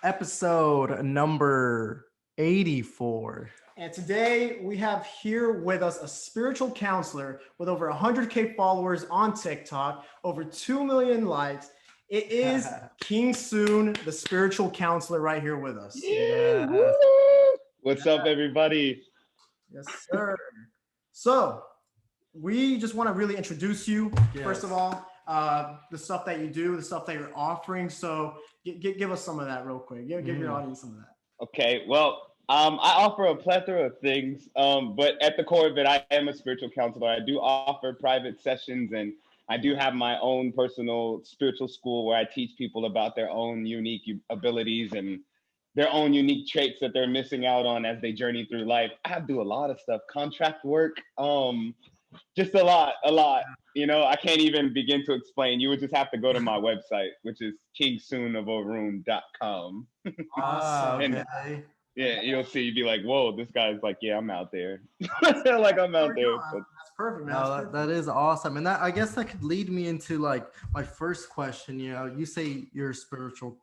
episode number 84. And today we have here with us a spiritual counselor with over 100K followers on TikTok, over 2 million likes. It is King Soon, the spiritual counselor, right here with us. Yeah, woo! Yes. What's up, everybody? Yes, sir. So, we just want to really introduce you, first of Yes. all, the stuff that you do, the stuff that you're offering. So, give us some of that real quick. Give your Mm. audience some of that. Okay, well, I offer a plethora of things, but at the core of it, I am a spiritual counselor. I do offer private sessions, and I do have my own personal spiritual school where I teach people about their own unique abilities and their own unique traits that they're missing out on as they journey through life. I do a lot of stuff, contract work, just a lot. I can't even begin to explain. You would just have to go to my website, which is kingsoonofaroon.com. And Awesome. Okay. yeah, you'll see, you'd be like, whoa, this guy's like, yeah, I'm out there. Like, I'm There out we go. there. But That's perfect, man. That's No, perfect. that is awesome. And that I guess that could lead me into like my first question. You say you're a spiritual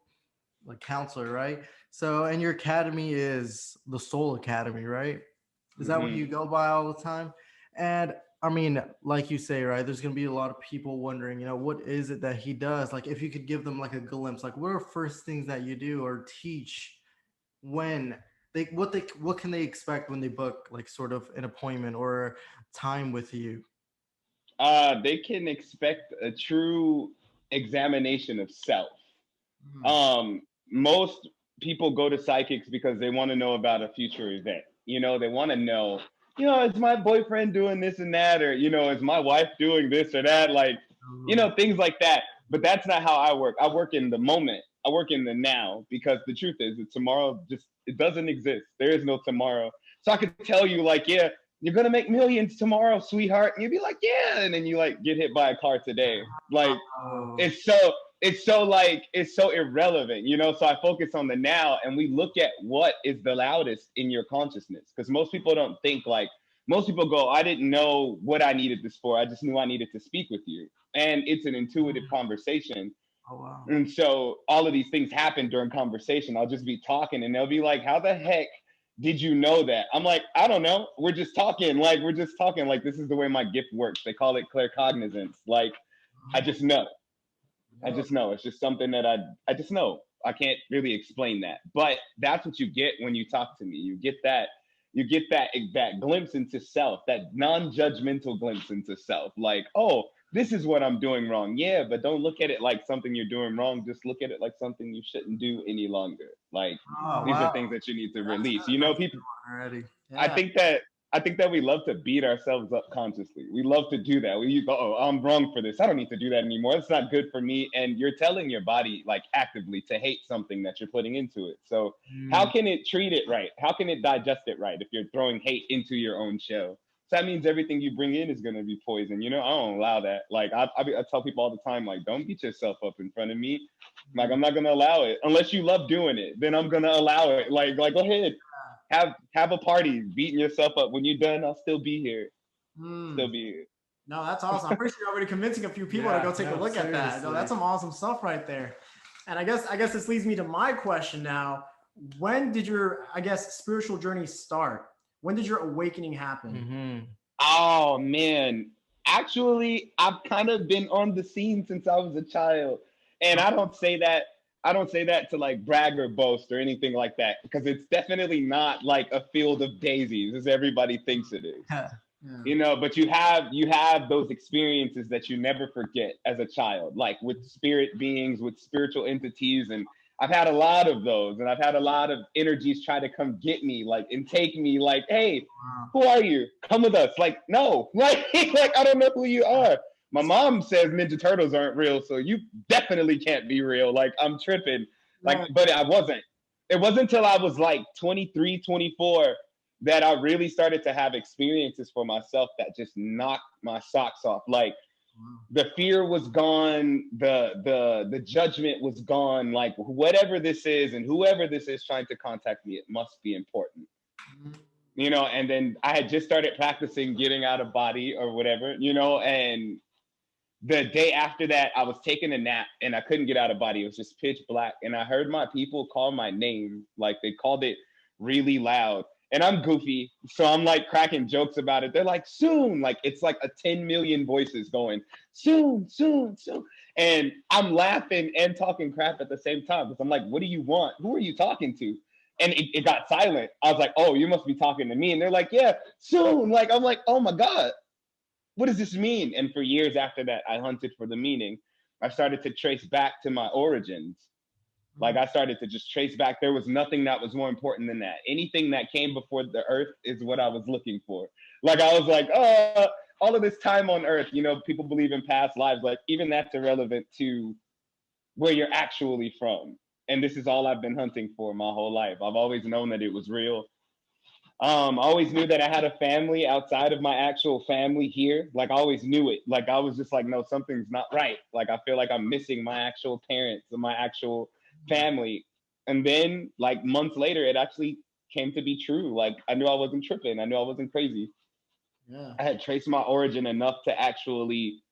like counselor, right? So and your academy is the Soul Academy, right? Is that what mhm. you go by all the time? And I mean, like you say, right? There's gonna be a lot of people wondering, what is it that he does? Like, if you could give them like a glimpse, like, what are first things that you do or teach when what can they expect when they book like sort of an appointment or time with you? They can expect a true examination of self. Mhm. Most people go to psychics because they want to know about a future event. They want to know, is my boyfriend doing this and that, or is my wife doing this or that, like, Oh, things like that. But that's not how I work. I work in the moment. I work in the now because the truth is that tomorrow just it doesn't exist. There is no tomorrow. So I could tell you like, yeah, you're gonna make millions tomorrow, sweetheart, and you'd be like, yeah, and then you like get hit by a car today. Like oh, it's so it's so irrelevant, so I focus on the now and we look at what is the loudest in your consciousness because most people don't think like most people go, I didn't know what I needed this for, I just knew I needed to speak with you, and it's an intuitive conversation. oh wow. And so all of these things happen during conversation. I'll just be talking and they'll be like, how the heck did you know that? I'm like, I don't know, we're just talking like this is the way my gift works. They call it claircognizance. Like I just know. I Yo, just know. It's just something that I just know. I can't really explain that. But that's what you get when you talk to me. You get that glimpse into self, that non-judgmental glimpse into self. Like, oh, this is what I'm doing wrong. Yeah, but don't look at it like something you're doing wrong. Just look at it like something you shouldn't do any longer. Like Oh these are wow. things that you need to that's release. good. That's People Already. I yeah. think that I think that we love to beat ourselves up consciously. We love to do that. We go, oh, I'm wrong for this. I don't need to do that anymore. It's not good for me. And you're telling your body like actively to hate something that you're putting into it. So how Mm, can it treat it right? How can it digest it right if you're throwing hate into your own shell? So that means everything you bring in is going to be poison. I don't allow that. Like I tell people all the time, like, don't beat yourself up in front of me. Like I'm not going to allow it unless you love doing it. Then I'm going to allow it. Like go ahead, have a party, beating yourself up. When you're done, I'll still be here. Hmm. Still be here. No, that's awesome. I'm pretty sure you're already convincing a few people to yeah, go take a no, look at that. No, that's seriously. some awesome stuff right there. And I guess this leads me to my question now. When did your, I guess, spiritual journey start? When did your awakening happen? Mm-hmm. Oh man. Actually, I've kind of been on the scene since I was a child. And I don't say that to like brag or boast or anything like that, because it's definitely not like a field of daisies as everybody thinks it is. Yeah. But you have those experiences that you never forget as a child, like with spirit beings, with spiritual entities. And I've had a lot of those, and I've had a lot of energies try to come get me, like, and take me, like, hey, Wow. who are you? Come with us. Like, no, like I don't know who you are. My mom says Ninja Turtles aren't real, so you definitely can't be real. Like, I'm tripping. Like, No. but I wasn't. It wasn't until I was like 23, 24 that I really started to have experiences for myself that just knocked my socks off. Like the fear was gone, the judgment was gone. Like whatever this is and whoever this is trying to contact me, it must be important. And then I had just started practicing getting out of body or whatever, and The day after that, I was taking a nap and I couldn't get out of body. It was just pitch black. And I heard my people call my name. Like they called it really loud. And I'm goofy. So I'm like cracking jokes about it. They're like, soon. Like it's like a 10 million voices going, soon, soon, soon. And I'm laughing and talking crap at the same time. Because I'm like, what do you want? Who are you talking to? And it got silent. I was like, oh, you must be talking to me. And they're like, yeah, soon. Like, I'm like, oh my God, what does this mean? And for years after that, I hunted for the meaning. I started to trace back to my origins. Like I started to just trace back. There was nothing that was more important than that. Anything that came before the earth is what I was looking for. Like I was like, all of this time on earth, you know, people believe in past lives. Like even that's irrelevant to where you're actually from. And this is all I've been hunting for my whole life. I've always known that it was real. I always knew that I had a family outside of my actual family here. Like I always knew it. Like I was just like, no, something's not right. Like I feel like I'm missing my actual parents and my actual family. And then like months later, it actually came to be true. Like I knew I wasn't tripping. I knew I wasn't crazy. Yeah. I had traced my origin enough to actually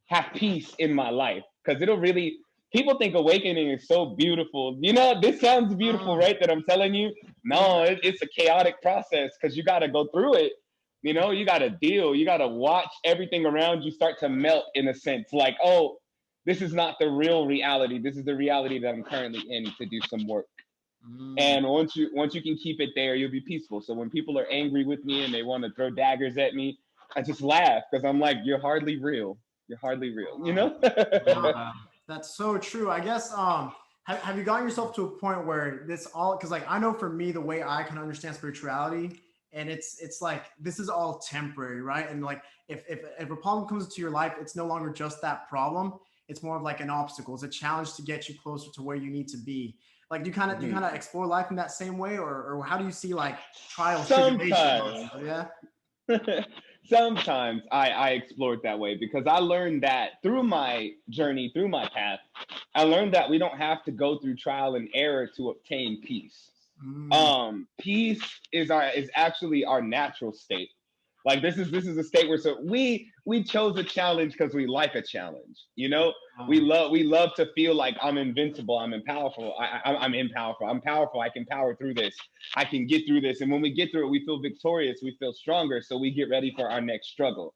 have peace in my life. Because it'll really, people think awakening is so beautiful. You know, this sounds beautiful, right? That I'm telling you. No, it's a chaotic process because you got to go through it. You know, you got to deal. You got to watch everything around you start to melt in a sense. Like, oh, this is not the real reality. This is the reality that I'm currently in to do some work. And once you can keep it there, you'll be peaceful. So when people are angry with me and they want to throw daggers at me, I just laugh because I'm like, you're hardly real. You're hardly real, you know? Wow. That's so true. I guess have you gotten yourself to a point where this all, because like I know for me the way I can understand spirituality, and it's like this is all temporary, right? And like if a problem comes into your life, it's no longer just that problem. It's more of like an obstacle. It's a challenge to get you closer to where you need to be. Like do you kind of explore life in that same way, or how do you see like trials, tribulations Sometimes. also? Yeah. Sometimes I explored that way because I learned that through my journey, through my path, I learned that we don't have to go through trial and error to obtain peace. Mm, Peace is actually our natural state. Like this is a state where so we chose a challenge because we like a challenge. You know, we love to feel like I'm invincible, I'm powerful, I'm powerful, I'm powerful. I can power through this. I can get through this. And when we get through it, we feel victorious. We feel stronger. So we get ready for our next struggle.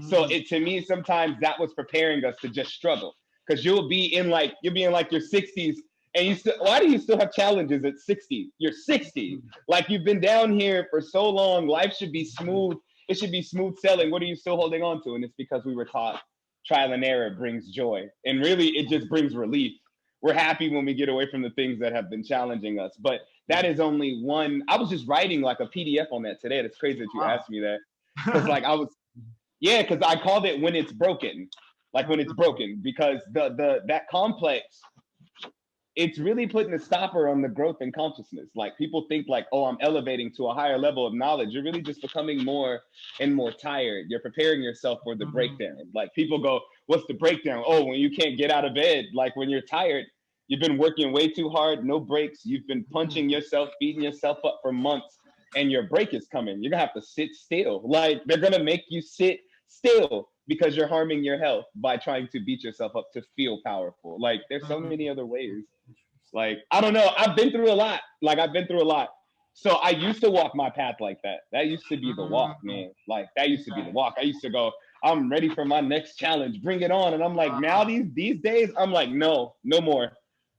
So mm, it to me sometimes that was preparing us to just struggle because you'll be in like your 60s and you still, why do you still have challenges at 60? You're 60. Like you've been down here for so long. Life should be smooth. It should be smooth sailing. What are you still holding on to? And it's because we were taught trial and error brings joy. And really, it just brings relief. We're happy when we get away from the things that have been challenging us. But that is only one. I was just writing like a PDF on that today. That's crazy that you wow. asked me that. Because like I was, yeah, because I called it when it's broken. Like when it's broken. Because the that complex, it's really putting a stopper on the growth in consciousness. Like people think like, oh, I'm elevating to a higher level of knowledge. You're really just becoming more and more tired. You're preparing yourself for the breakdown. Like people go, what's the breakdown? Oh, when you can't get out of bed, like when you're tired, you've been working way too hard, no breaks. You've been punching yourself, beating yourself up for months, and your break is coming. You're gonna have to sit still. Like they're gonna make you sit still because you're harming your health by trying to beat yourself up to feel powerful. Like there's so many other ways. Like, I don't know. I've been through a lot. Like, I've been through a lot. So I used to walk my path like that. That used to be the walk, man. Like, that used to be the walk. I used to go, I'm ready for my next challenge. Bring it on. And I'm like, now these days, I'm like, no, no more.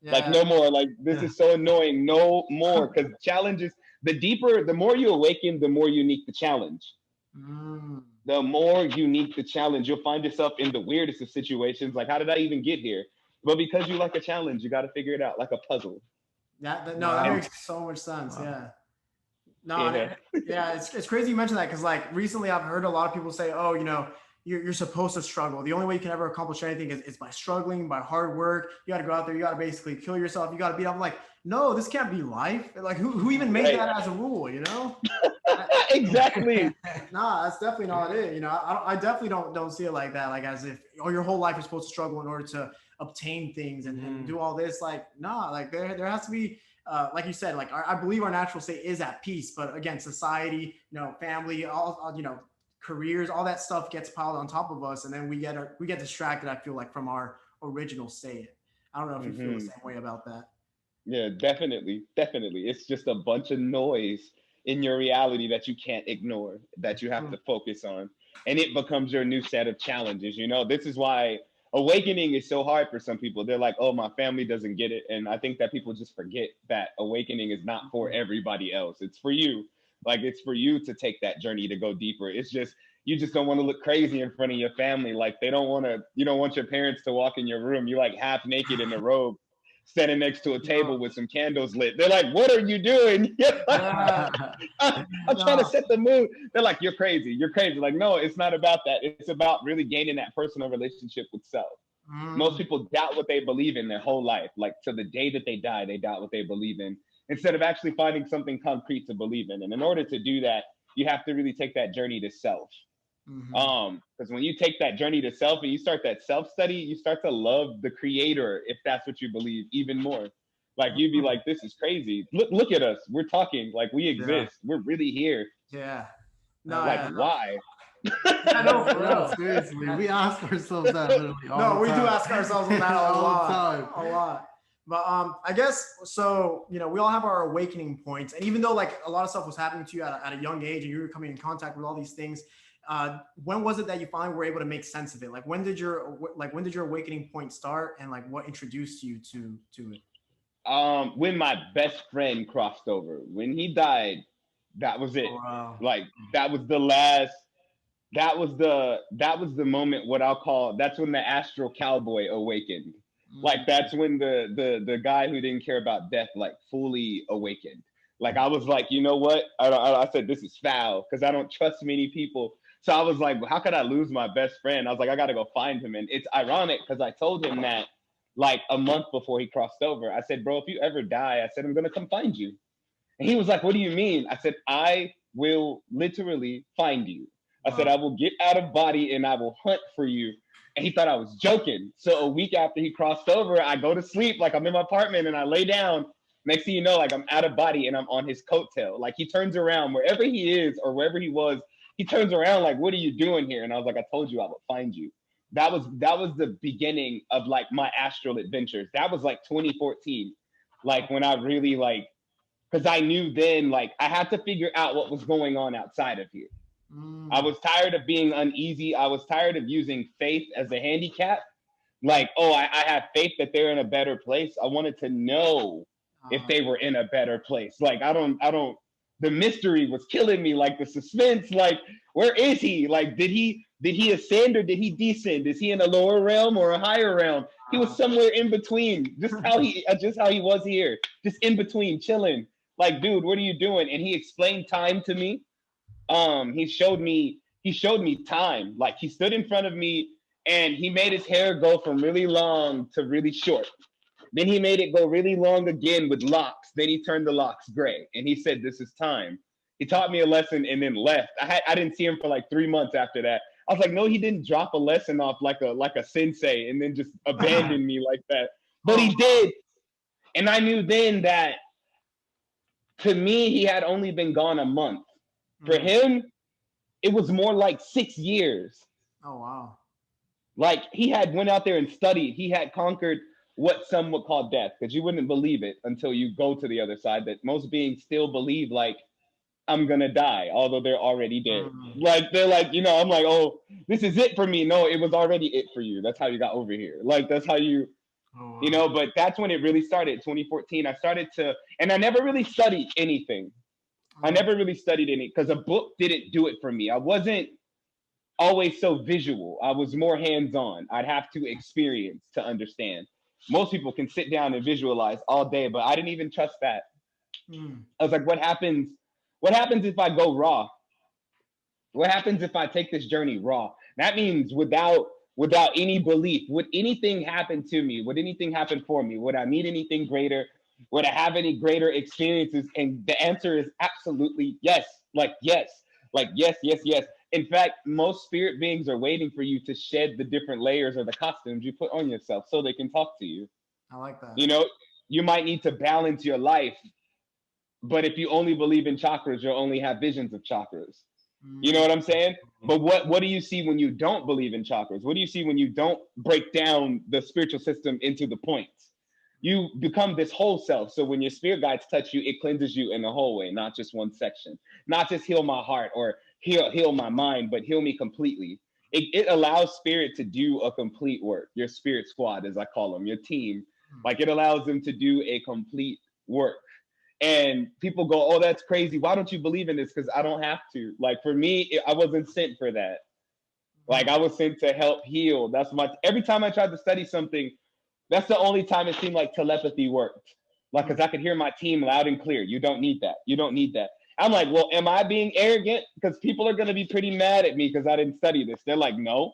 Like, Yeah. no more. Like, this is so annoying. No more. Because challenges, the more you awaken, the more unique the challenge. Mm. The more unique the challenge, you'll find yourself in the weirdest of situations. Like, how did I even get here? But because you like a challenge, you got to figure it out like a puzzle. No, that Wow. And makes so much sense. Wow. Yeah. No, yeah, yeah, it's crazy you mentioned that because like recently I've heard a lot of people say, oh, you're supposed to struggle. The only way you can ever accomplish anything is by struggling, by hard work. You got to go out there. You got to basically kill yourself. You got to beat up. I'm like, no, this can't be life. Like who even made right. that as a rule? You know? Exactly. Nah, that's definitely not it. I definitely don't see it like that. Like as if your whole life is supposed to struggle in order to obtain things and do all this. Like nah, like there has to be. Like you said, like I believe our natural state is at peace, but again, society, family, all careers, all that stuff gets piled on top of us, and then we get distracted. I feel like from our original state. I don't know if you feel the Hmm. same way about that. Yeah, definitely, definitely. It's just a bunch of noise in your reality that you can't ignore, that you have Mm. to focus on, and it becomes your new set of challenges. This is why awakening is so hard for some people. They're like, "Oh, my family doesn't get it," and I think that people just forget that awakening is not for everybody else. It's for you. Like it's for you to take that journey to go deeper. It's just you just don't want to look crazy in front of your family. Like they don't want to. You don't want your parents to walk in your room. You're like half naked in a robe standing next to a No, table with some candles lit. They're like, "What are you doing?" yeah, I'm trying to no. set the mood. They're like, "You're crazy. You're crazy." Like, no, it's not about that. It's about really gaining that personal relationship with self. Most Mm, people doubt what they believe in their whole life. Like to the day that they die, they doubt what they believe in instead of actually finding something concrete to believe in. And in order to do that, you have to really take that journey to self. mhm. Because when you take that journey to self and you start that self study, you start to love the creator, if that's what you believe, even more. Like you'd be Mm, like, "This is crazy. Look at us. We're talking. Like we Yeah. exist. We're really here. yeah. No, That, Like yeah, no, why?" yeah, no, for no, real. seriously, Yeah. we ask ourselves that literally all No, the we do time. ask ourselves that All the time. a lot. But I guess so. You know, we all have our awakening points, and even though like a lot of stuff was happening to you at a young age, and you were coming in contact with all these things, when was it that you finally were able to make sense of it? Like when did your awakening point start, and like what introduced you to it? When my best friend crossed over, when he died, that was it. Oh, wow. Like that was the last. That was the moment. What I'll call that's when the astral cowboy awakened. Like Mm, that's when the guy who didn't care about death like fully awakened. Like I was like, you know what? I said this is foul because I don't trust many people. So I was like, how could I lose my best friend? I was like, I got to go find him. And it's ironic because I told him that like a month before he crossed over. I said, bro, if you ever die, I said I'm gonna come find you. And he was like, "What do you mean?" I said, "I will literally find you." I said, wow. "I will get out of body and I will hunt for you." And he thought I was joking. So a week after he crossed over, I go to sleep, like I'm in my apartment and I lay down. Next thing you know, like I'm out of body and I'm on his coattail. Like he turns around wherever he is or wherever he was, he turns around like, "What are you doing here?" And I was like, "I told you I would find you." That was the beginning of like my astral adventures. That was like 2014. Like when I really like because I knew then like I had to figure out what was going on outside of here. I Mm, was tired of being uneasy. I was tired of using faith as a handicap. Like, oh, I have faith that they're in a better place. I wanted to know if uh, they were in a better place. Like, I don't. The mystery was killing me. Like the suspense. Like, where is he? Like, did he ascend or did he descend? Is he in a lower realm or a higher realm? He was uh, somewhere in between. Just how he was here. Just in between, chilling. Like, dude, what are you doing? And he explained time to me. He showed me time. Like he stood in front of me and he made his hair go from really long to really short. Then he made it go really long again with locks. Then he turned the locks gray and he said, "This is time." He taught me a lesson and then left. I didn't see him for like 3 months after that. I was like, no, he didn't drop a lesson off like a sensei and then just abandon me like that. But oh, he did. And I knew then that to me, he had only been gone a month. For mm, him, it was more like 6 years. oh wow. Like he had went out there and studied. He had conquered what some would call death, because you wouldn't believe it until you go to the other side. That most beings still believe like I'm gonna die, although they're already dead. Mm, Like they're like, I'm like, oh, this is it for me. No, it was already it for you. That's how you got over here. Like that's how Oh, wow. but that's when it really started. 2014. I started to, and I never really studied anything. I mm, never really studied any because a book didn't do it for me. I wasn't always so visual. I was more hands on. I'd have to experience to understand. Most people can sit down and visualize all day, but I didn't even trust that. mm. I was like, what happens? What happens if I go raw? What happens if I take this journey raw? That means without any belief. Would anything happen to me? Would anything happen for me? Would I meet anything greater? Would I have any greater experiences? And the answer is absolutely yes. Like yes. Like yes, yes, yes. In fact, most spirit beings are waiting for you to shed the different layers or the costumes you put on yourself so they can talk to you. I like that. You know, you might need to balance your life, but if you only believe in chakras, you'll only have visions of chakras. You know what I'm saying? But what do you see when you don't believe in chakras? What do you see when you don't break down the spiritual system into the points? You become this whole self. So when your spirit guides touch you, it cleanses you in the whole way, not just one section. Not just heal my heart or heal my mind, but heal me completely. It allows spirit to do a complete work. Your spirit squad, as I call them, your team, like it allows them to do a complete work. And people go, oh, that's crazy. Why don't you believe in this? Because I don't have to. Like for me, I wasn't sent for that. Like I was sent to help heal. That's my, every time I tried to study something, that's the only time it seemed like telepathy worked. Like, because I could hear my team loud and clear. You don't need that. You don't need that. I'm like, well, am I being arrogant? Because people are going to be pretty mad at me because I didn't study this. They're like, no,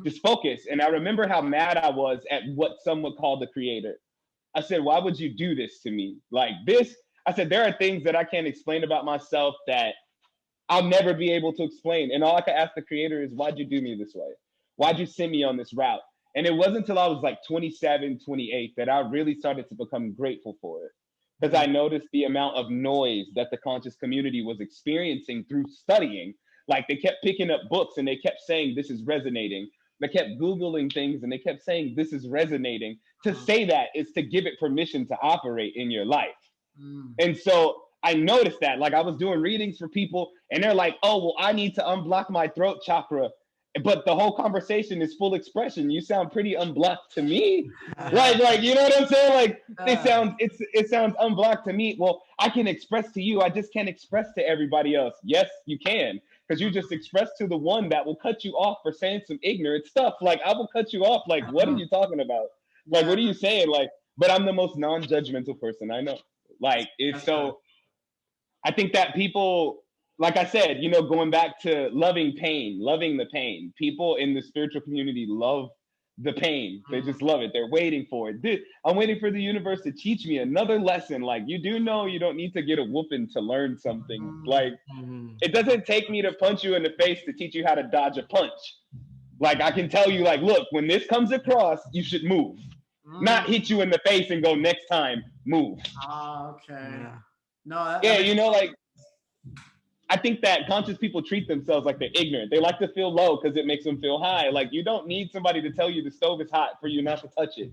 just focus. And I remember how mad I was at what some would call the creator. I said, why would you do this to me? Like this, I said, there are things that I can't explain about myself that I'll never be able to explain. And all I could ask the creator is, why'd you do me this way? Why'd you send me on this route? And it wasn't until I was like 27, 28 that I really started to become grateful for it. Because I noticed the amount of noise that the conscious community was experiencing through studying. Like they kept picking up books and they kept saying, this is resonating. They kept Googling things and they kept saying, this is resonating. To say that is to give it permission to operate in your life. And so I noticed that, like I was doing readings for people and they're like, oh, well, I need to unblock my throat chakra. But the whole conversation is full expression. You sound pretty unblocked to me. Like, you know what I'm saying? Like it sounds unblocked to me. Well, I can express to you. I just can't express to everybody else. Yes, you can. Because you just expressed to the one that will cut you off for saying some ignorant stuff. Like I will cut you off. Like, what are you talking about? Like, what are you saying? Like, but I'm the most non-judgmental person I know. Like, it's so, I think that people, like I said, you know, going back to loving pain, loving the pain, people in the spiritual community love the pain. They just love it. They're waiting for it. I'm waiting for the universe to teach me another lesson. Like, you do know you don't need to get a whooping to learn something. Like, it doesn't take me to punch you in the face to teach you how to dodge a punch. Like, I can tell you, like, look, when this comes across, you should move. Not hit you in the face and go, next time, move. Okay. Yeah. No, yeah, you know, like, I think that conscious people treat themselves like they're ignorant. They like to feel low because it makes them feel high. Like, you don't need somebody to tell you the stove is hot for you not to touch it.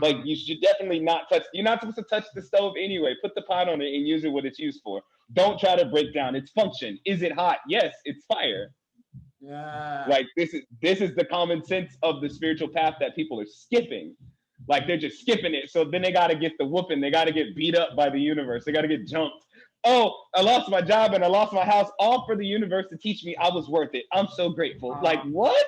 Like, you should definitely not touch. You're not supposed to touch the stove anyway. Put the pot on it and use it what it's used for. Don't try to break down its function. Is it hot? Yes, it's fire. Yeah. Like, this is the common sense of the spiritual path that people are skipping. Like, they're just skipping it. So then they got to get the whooping. They got to get beat up by the universe. They got to get jumped. Oh, I lost my job and I lost my house, all for the universe to teach me I was worth it. I'm so grateful. Like, what?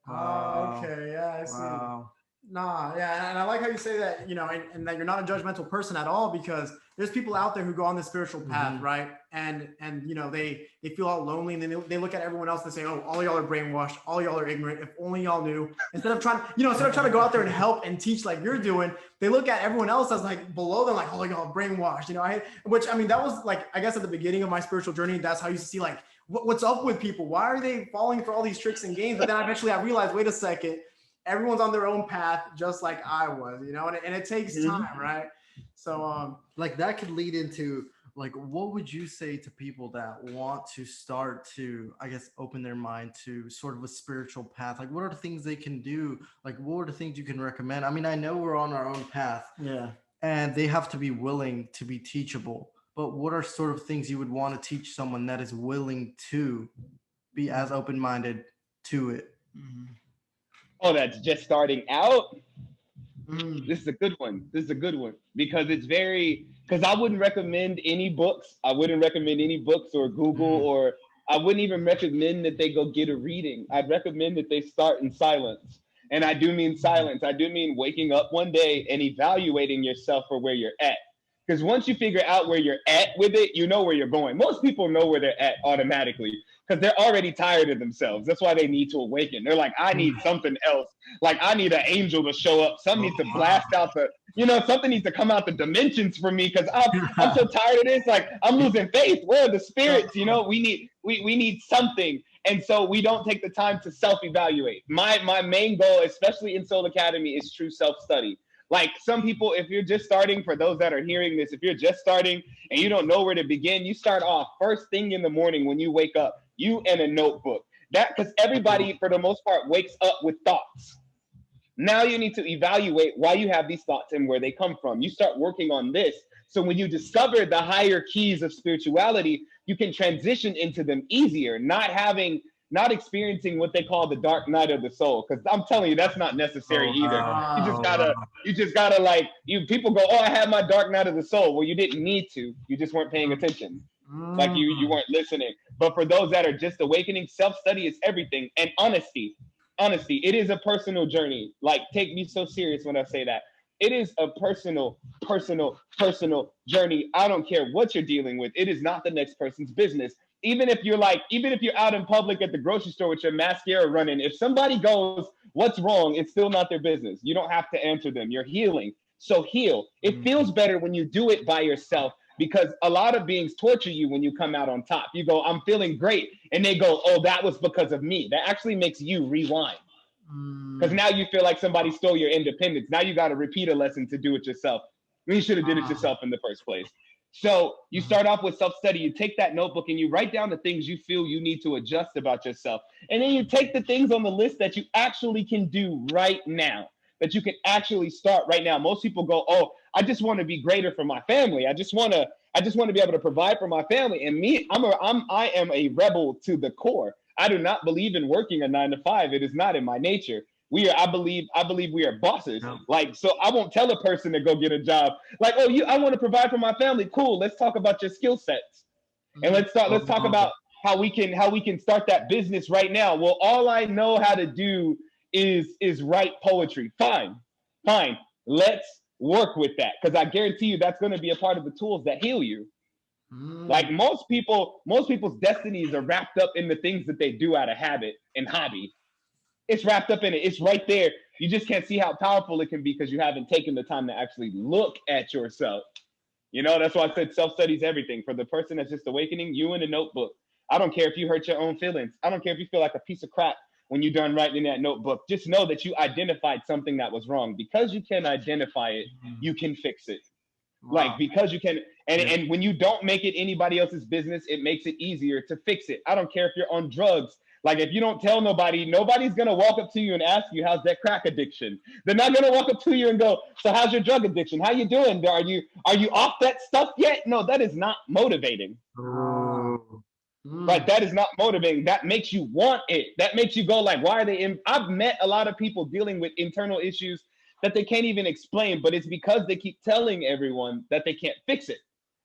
Okay, yeah, I see. Nah, yeah, and I like how you say that, you know, and that you're not a judgmental person at all, because there's people out there who go on the spiritual path, right? And you know, they feel all lonely, and then they look at everyone else and say, oh, all y'all are brainwashed, all y'all are ignorant. If only y'all knew. Instead of trying to go out there and help and teach like you're doing, they look at everyone else as like below them, like, oh, y'all are brainwashed. You know, that was like, I guess at the beginning of my spiritual journey, that's how I used to see like, what's up with people? Why are they falling for all these tricks and games? But then eventually I realized, wait a second. Everyone's on their own path, just like I was, you know, and it takes time, right? So, like that could lead into like, what would you say to people that want to start to, I guess, open their mind to sort of a spiritual path? Like, what are the things they can do? Like, what are the things you can recommend? I mean, I know we're on our own path, and they have to be willing to be teachable. But what are sort of things you would want to teach someone that is willing to be as open-minded to it? Oh, that's just starting out. This is a good one. Because because I wouldn't recommend any books. I wouldn't recommend any books or Google, or I wouldn't even recommend that they go get a reading. I'd recommend that they start in silence. And I do mean silence. I do mean waking up one day and evaluating yourself for where you're at. Because once you figure out where you're at with it, you know where you're going. Most people know where they're at automatically because they're already tired of themselves. That's why they need to awaken. They're like, I need something else. Like, I need an angel to show up. Something needs to blast out something needs to come out the dimensions for me because I'm so tired of this. Like, I'm losing faith. Where are the spirits? You know, we need something. And so we don't take the time to self-evaluate. My main goal, especially in Soul Academy, is true self-study. Like, some people, if you're just starting, for those that are hearing this, if you're just starting and you don't know where to begin, you start off first thing in the morning when you wake up. you and a notebook. That because everybody, for the most part, wakes up with thoughts. Now you need to evaluate why you have these thoughts and where they come from. You start working on this. So when you discover the higher keys of spirituality, you can transition into them easier, not experiencing what they call the dark night of the soul. Because I'm telling you, that's not necessary Oh, either. wow. You just Oh, gotta, wow. you just gotta like you people go, oh, I had my dark night of the soul. Well, you didn't need to. You just weren't paying attention. Like you weren't listening. But for those that are just awakening, self-study is everything. And honesty, it is a personal journey. Like, take me so serious when I say that. It is a personal journey. I don't care what you're dealing with. It is not the next person's business. Even if you're out in public at the grocery store with your mascara running, if somebody goes, what's wrong? It's still not their business. You don't have to answer them. You're healing. So heal. It feels better when you do it by yourself, because a lot of beings torture you when you come out on top. You go, I'm feeling great. And they go, oh, that was because of me. That actually makes you rewind. Because now you feel like somebody stole your independence. Now you got to repeat a lesson to do it yourself. You should have did it yourself in the first place. So you start off with self-study. You take that notebook and you write down the things you feel you need to adjust about yourself. And then you take the things on the list that you actually can do right now, that you can actually start right now. Most people go, oh, I just want to be greater for my family. I just want to be able to provide for my family. And me, I am a rebel to the core. I do not believe in working a 9 to 5. It is not in my nature. I believe we are bosses. Yeah. Like, so I won't tell a person to go get a job. Like, oh, I want to provide for my family. Cool. Let's talk about your skill sets. And let's talk about how we can start that business right now. Well, all I know how to do is write poetry. Fine. Let's work with that, because I guarantee you that's going to be a part of the tools that heal you. Like most people's destinies are wrapped up in the things that they do out of habit and hobby. It's wrapped up in it. It's right there. You just can't see how powerful it can be because you haven't taken the time to actually look at yourself. That's why I said self-study is everything. For the person that's just awakening, you in a notebook. I don't care if you hurt your own feelings. I don't care if you feel like a piece of crap when you're done writing in that notebook. Just know that you identified something that was wrong. Because you can identify it, you can fix it. Like, because you can, and when you don't make it anybody else's business, it makes it easier to fix it. I don't care if you're on drugs. Like, if you don't tell nobody, nobody's gonna walk up to you and ask you, how's that crack addiction? They're not gonna walk up to you and go, so how's your drug addiction? How you doing? Are you off that stuff yet? No, that is not motivating. Like, that is not motivating. That makes you want it. That makes you go like, why are they in? I've met a lot of people dealing with internal issues that they can't even explain, but it's because they keep telling everyone that they can't fix it.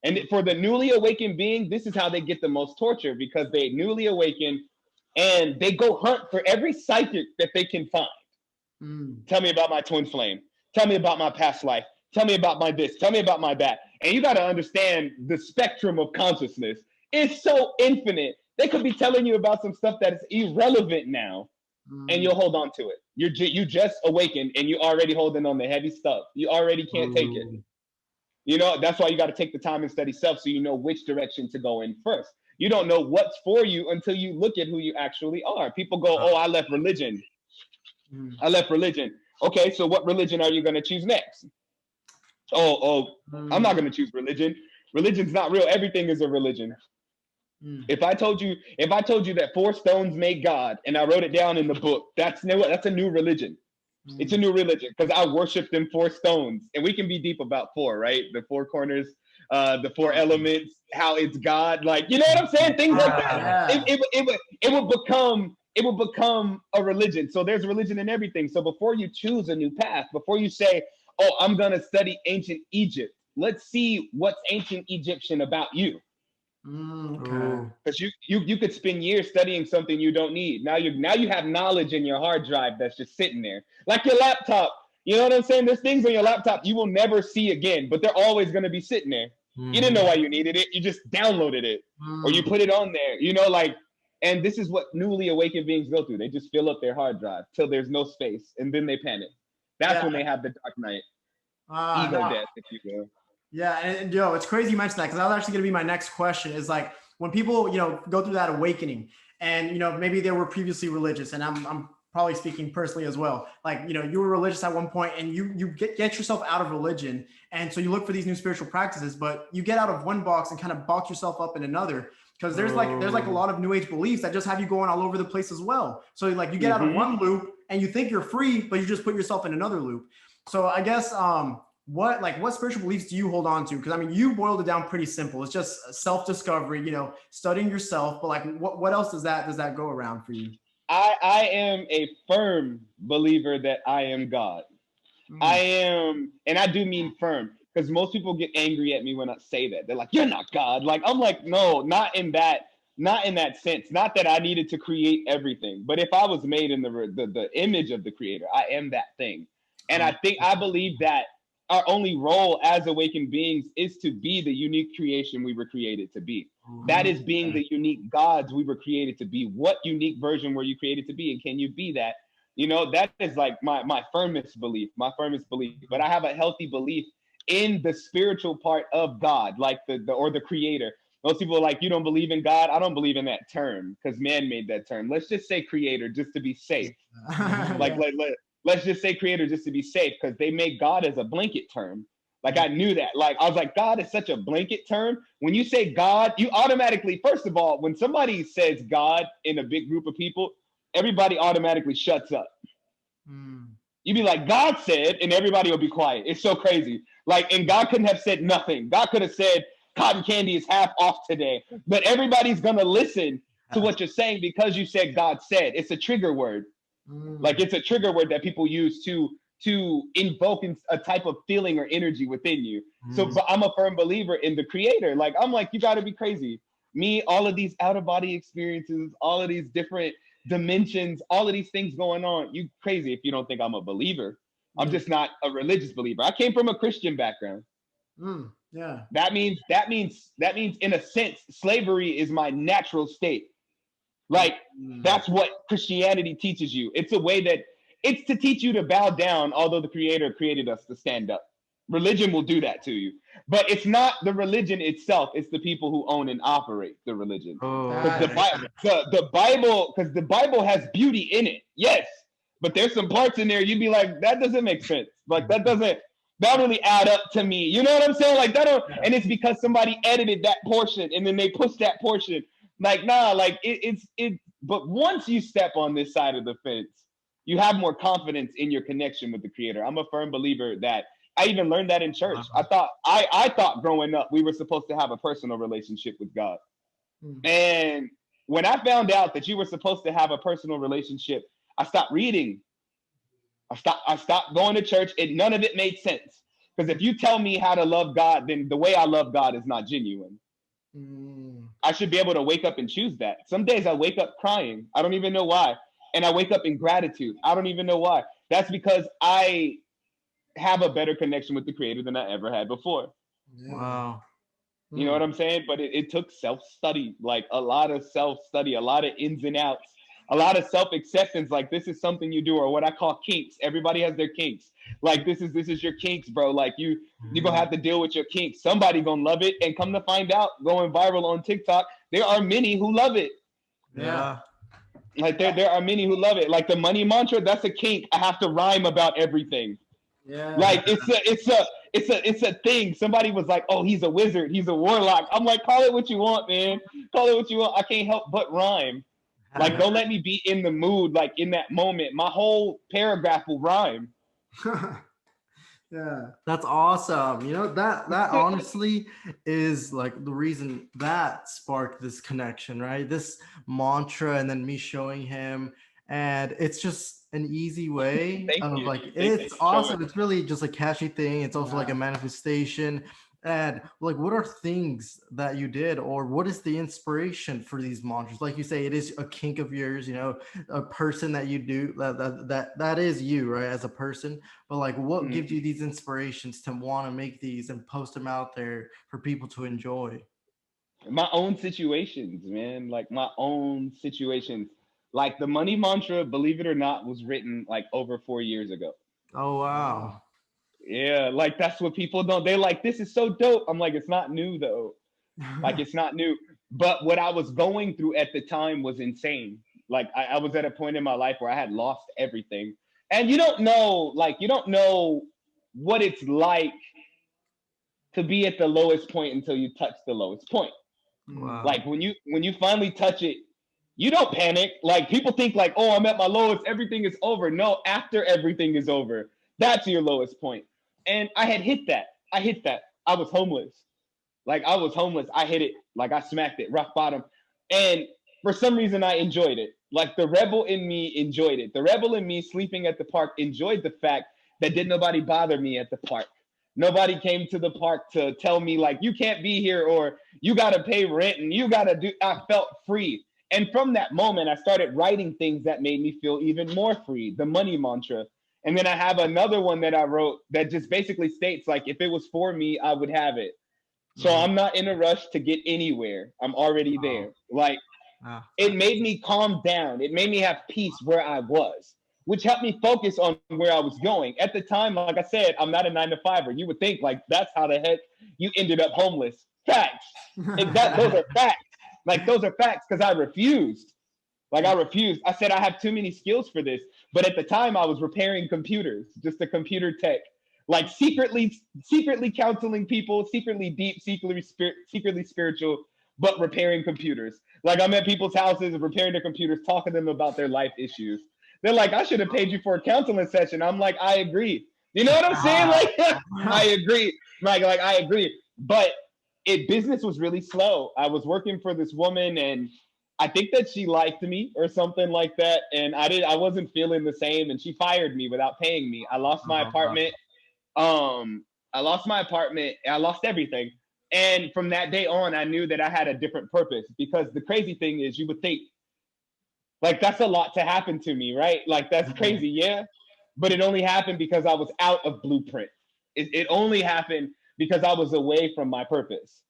And for the newly awakened being, this is how they get the most torture, because they newly awakened and they go hunt for every psychic that they can find. Tell me about my twin flame. Tell me about my past life. Tell me about my this. Tell me about my that. And you got to understand the spectrum of consciousness. It's so infinite. They could be telling you about some stuff that is irrelevant now, and you'll hold on to it. You just awakened and you already holding on to heavy stuff. You already can't take it. That's why you got to take the time and study self, so you know which direction to go in first. You don't know what's for you until you look at who you actually are. People go, oh, I left religion. I left religion. Okay, so what religion are you going to choose next? I'm not going to choose religion. Religion's not real. Everything is a religion. If I told you that 4 stones made God, and I wrote it down in the book, that's a new religion. It's a new religion, because I worship them 4 stones. And we can be deep about 4, right? The 4 corners, the 4 elements, how it's God. Like, you know what I'm saying? Things like that. It would become a religion. So there's religion in everything. So before you choose a new path, before you say, oh, I'm going to study ancient Egypt, let's see what's ancient Egyptian about you. Okay. Because you could spend years studying something you don't need. Now you have knowledge in your hard drive that's just sitting there, like your laptop. You know what I'm saying? There's things on your laptop you will never see again, but they're always going to be sitting there. You didn't know why you needed it. You just downloaded it, or you put it on there. And this is what newly awakened beings go through. They just fill up their hard drive till there's no space, and then they panic. That's when they have the dark night, ego death, if you will. Yeah, and it's crazy you mentioned that, because that was actually going to be my next question. Is like, when people go through that awakening, and maybe they were previously religious, and I'm probably speaking personally as well. Like, you were religious at one point, and you get yourself out of religion, and so you look for these new spiritual practices, but you get out of one box and kind of box yourself up in another. Because there's a lot of new age beliefs that just have you going all over the place as well. So like you get out of one loop and you think you're free, but you just put yourself in another loop. So I guess what spiritual beliefs do you hold on to? Because I mean, you boiled it down pretty simple. It's just self-discovery, studying yourself. But like, what else does that go around for you? I am a firm believer that I am God. I am, and I do mean firm, because most people get angry at me when I say that. They're like, "You're not God." Like I'm like, no, not in that sense. Not that I needed to create everything, but if I was made in the image of the Creator, I am that thing. And I believe that our only role as awakened beings is to be the unique creation we were created to be. That is being the unique gods we were created to be. What unique version were you created to be, and can you be that? That is like my firmest belief, But I have a healthy belief in the spiritual part of God, like the Creator. Most people are like, you don't believe in God? I don't believe in that term because man made that term. Let's just say Creator just to be safe. Let's just say Creator just to be safe, because they make God as a blanket term. Like I knew that. Like I was like, God is such a blanket term. When you say God, you automatically, first of all, when somebody says God in a big group of people, everybody automatically shuts up. You'd be like, God said, and everybody will be quiet. It's so crazy. Like, and God couldn't have said nothing. God could have said, cotton candy is half off today. But everybody's going to listen to what you're saying because you said God said. It's a trigger word. Like, it's a trigger word that people use to invoke a type of feeling or energy within you. So, but I'm a firm believer in the Creator. Like, I'm like, you got to be crazy. Me, all of these out-of-body experiences, all of these different dimensions, all of these things going on. You crazy if you don't think I'm a believer. I'm just not a religious believer. I came from a Christian background. Yeah. That means in a sense, slavery is my natural state. Like that's what Christianity teaches you. It's a way that it's to teach you to bow down, although the Creator created us to stand up. Religion will do that to you. But it's not the religion itself, it's the people who own and operate the religion. Because the Bible has beauty in it, yes. But there's some parts in there you'd be like, that doesn't make sense. Like that really add up to me. You know what I'm saying? Like that don't, and it's because somebody edited that portion and then they pushed that portion. Like, nah, like but once you step on this side of the fence, you have more confidence in your connection with the Creator. I'm a firm believer that I even learned that in church. I thought growing up we were supposed to have a personal relationship with God. And when I found out that you were supposed to have a personal relationship, I stopped reading. I stopped going to church, and none of it made sense. Because if you tell me how to love God, then the way I love God is not genuine. I should be able to wake up and choose that. Some days I wake up crying. I don't even know why. And I wake up in gratitude. I don't even know why. That's because I have a better connection with the Creator than I ever had before. Wow. You know what I'm saying? But it took self-study, like a lot of self-study, a lot of ins and outs, a lot of self-acceptance. Like this is something you do, or what I call kinks. Everybody has their kinks. Like this is your kinks, bro. Like you're gonna have to deal with your kinks. Somebody gonna love it, and come to find out, going viral on TikTok, there are many who love it. Yeah. Like there are many who love it. Like the money mantra, that's a kink. I have to rhyme about everything. Yeah. Like it's a thing. Somebody was like, "Oh, he's a wizard. He's a warlock." I'm like, call it what you want, man. Call it what you want. I can't help but rhyme. Like, don't let me be in the mood, like in that moment. My whole paragraph will rhyme. Yeah. That's awesome. That honestly is like the reason that sparked this connection, right? This mantra, and then me showing him, and it's just an easy way Thank of you. like, Thank it's you. awesome. It's really just a catchy thing. It's also like a manifestation. And like, what are things that you did, or what is the inspiration for these mantras? Like you say, it is a kink of yours, a person that you do that is you, right, as a person. But like, what gives you these inspirations to want to make these and post them out there for people to enjoy? My own situations, man. Like my own situations. Like the money mantra, believe it or not, was written like over 4 years ago. Oh wow. Yeah, like that's what people don't. They're like, this is so dope. I'm like, it's not new though. Like it's not new. But what I was going through at the time was insane. Like I was at a point in my life where I had lost everything. And you don't know what it's like to be at the lowest point until you touch the lowest point. Wow. Like when you finally touch it, you don't panic. Like people think like, oh, I'm at my lowest, everything is over. No, after everything is over, that's your lowest point. And I had hit that. I hit that. I was homeless. Like I was homeless. I hit it. Like I smacked it, rock bottom. And for some reason I enjoyed it. Like the rebel in me enjoyed it. The rebel in me sleeping at the park enjoyed the fact that did nobody bother me at the park. Nobody came to the park to tell me like you can't be here or you got to pay rent and you got to do. I felt free. And from that moment, I started writing things that made me feel even more free. The money mantra. And then I have another one that I wrote that just basically states like if it was for me, I would have it. So Mhm. I'm not in a rush to get anywhere. I'm already Wow. there. Like Ah, it made me calm down. It made me have peace where I was, which helped me focus on where I was going. At the time, like I said, I'm not a 9 to 5er. You would think like that's how the heck you ended up homeless. Facts. Those are facts. Like those are facts because I refused. Like I refused. I said I have too many skills for this. But at the time, I was repairing computers, just a computer tech, like secretly counseling people, secretly deep, secretly spiritual, but repairing computers. Like I'm at people's houses, repairing their computers, talking to them about their life issues. They're like, I should have paid you for a counseling session. I'm like, I agree. You know what I'm saying? ah, Like, I agree. Like I agree. But business was really slow. I was working for this woman and I think that she liked me or something like that. And I wasn't feeling the same. And she fired me without paying me. I lost my oh, wow. apartment. I lost my apartment. I lost everything. And from that day on, I knew that I had a different purpose because the crazy thing is you would think like that's a lot to happen to me, right? Like that's Mhm. crazy. Yeah. But it only happened because I was out of blueprint. It only happened because I was away from my purpose.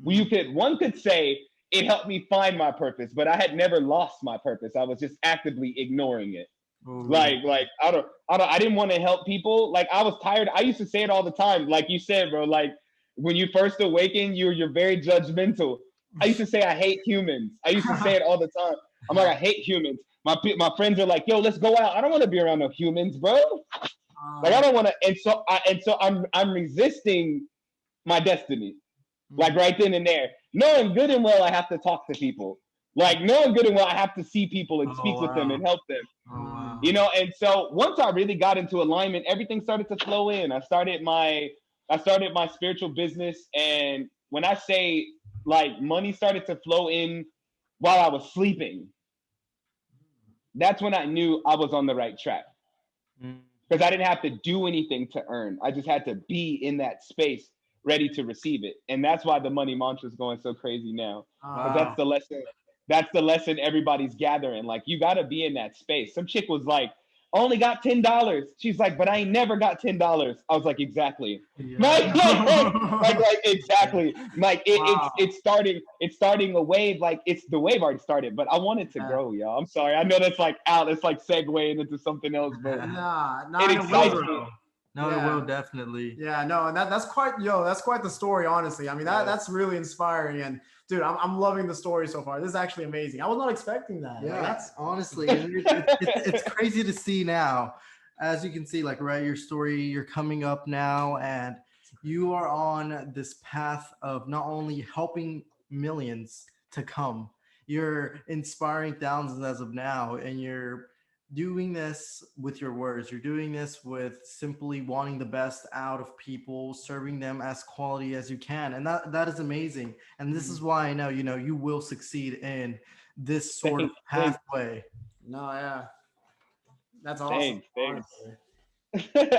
Well, one could say it helped me find my purpose, but I had never lost my purpose. I was just actively ignoring it. Ooh. Like I didn't want to help people. Like I was tired. I used to say it all the time. Like you said, bro, like when you first awaken, you're very judgmental. I used to say I hate humans. I used to say it all the time. I'm like, I hate humans. My friends are like, yo, let's go out. I don't want to be around no humans, bro. Like I don't want to. And so I'm resisting my destiny. Like right then and there, knowing good and well I have to talk to people. Like knowing good and well I have to see people and Oh, speak with them wow. and help them. Oh, You wow. know, and so once I really got into alignment, everything started to flow in. I started my spiritual business, and when I say like money started to flow in while I was sleeping, that's when I knew I was on the right track Mm. because I didn't have to do anything to earn. I just had to be in that space ready to receive it. And that's why the money mantra is going so crazy now. Because that's Wow. the lesson. That's the lesson everybody's gathering. Like you gotta be in that space. Some chick was like, I only got $10. She's like, but I ain't never got $10. I was like, exactly. Yeah. Like exactly. Like Wow. it's starting a wave. Like it's the wave already started, but I want it to Yeah. grow, y'all. I'm sorry. I know that's like out. It's like segueing into something else, but Nah, it and it will excites No, me. grow. no, it will Yeah. definitely. Yeah, no, and that's quite the story, honestly. I mean, Yeah. that's really inspiring. And dude, I'm loving the story so far. This is actually amazing. I was not expecting that. Like Yeah, that's honestly, and it's crazy to see now. As you can see, like right, your story, you're coming up now, and you are on this path of not only helping millions to come, you're inspiring thousands as of now, and you're doing this with your words. You're doing this with simply wanting the best out of people, serving them as quality as you can, and that is amazing. And this is why I know you will succeed in this sort of Thanks, pathway. no, yeah, that's awesome, thanks. honestly.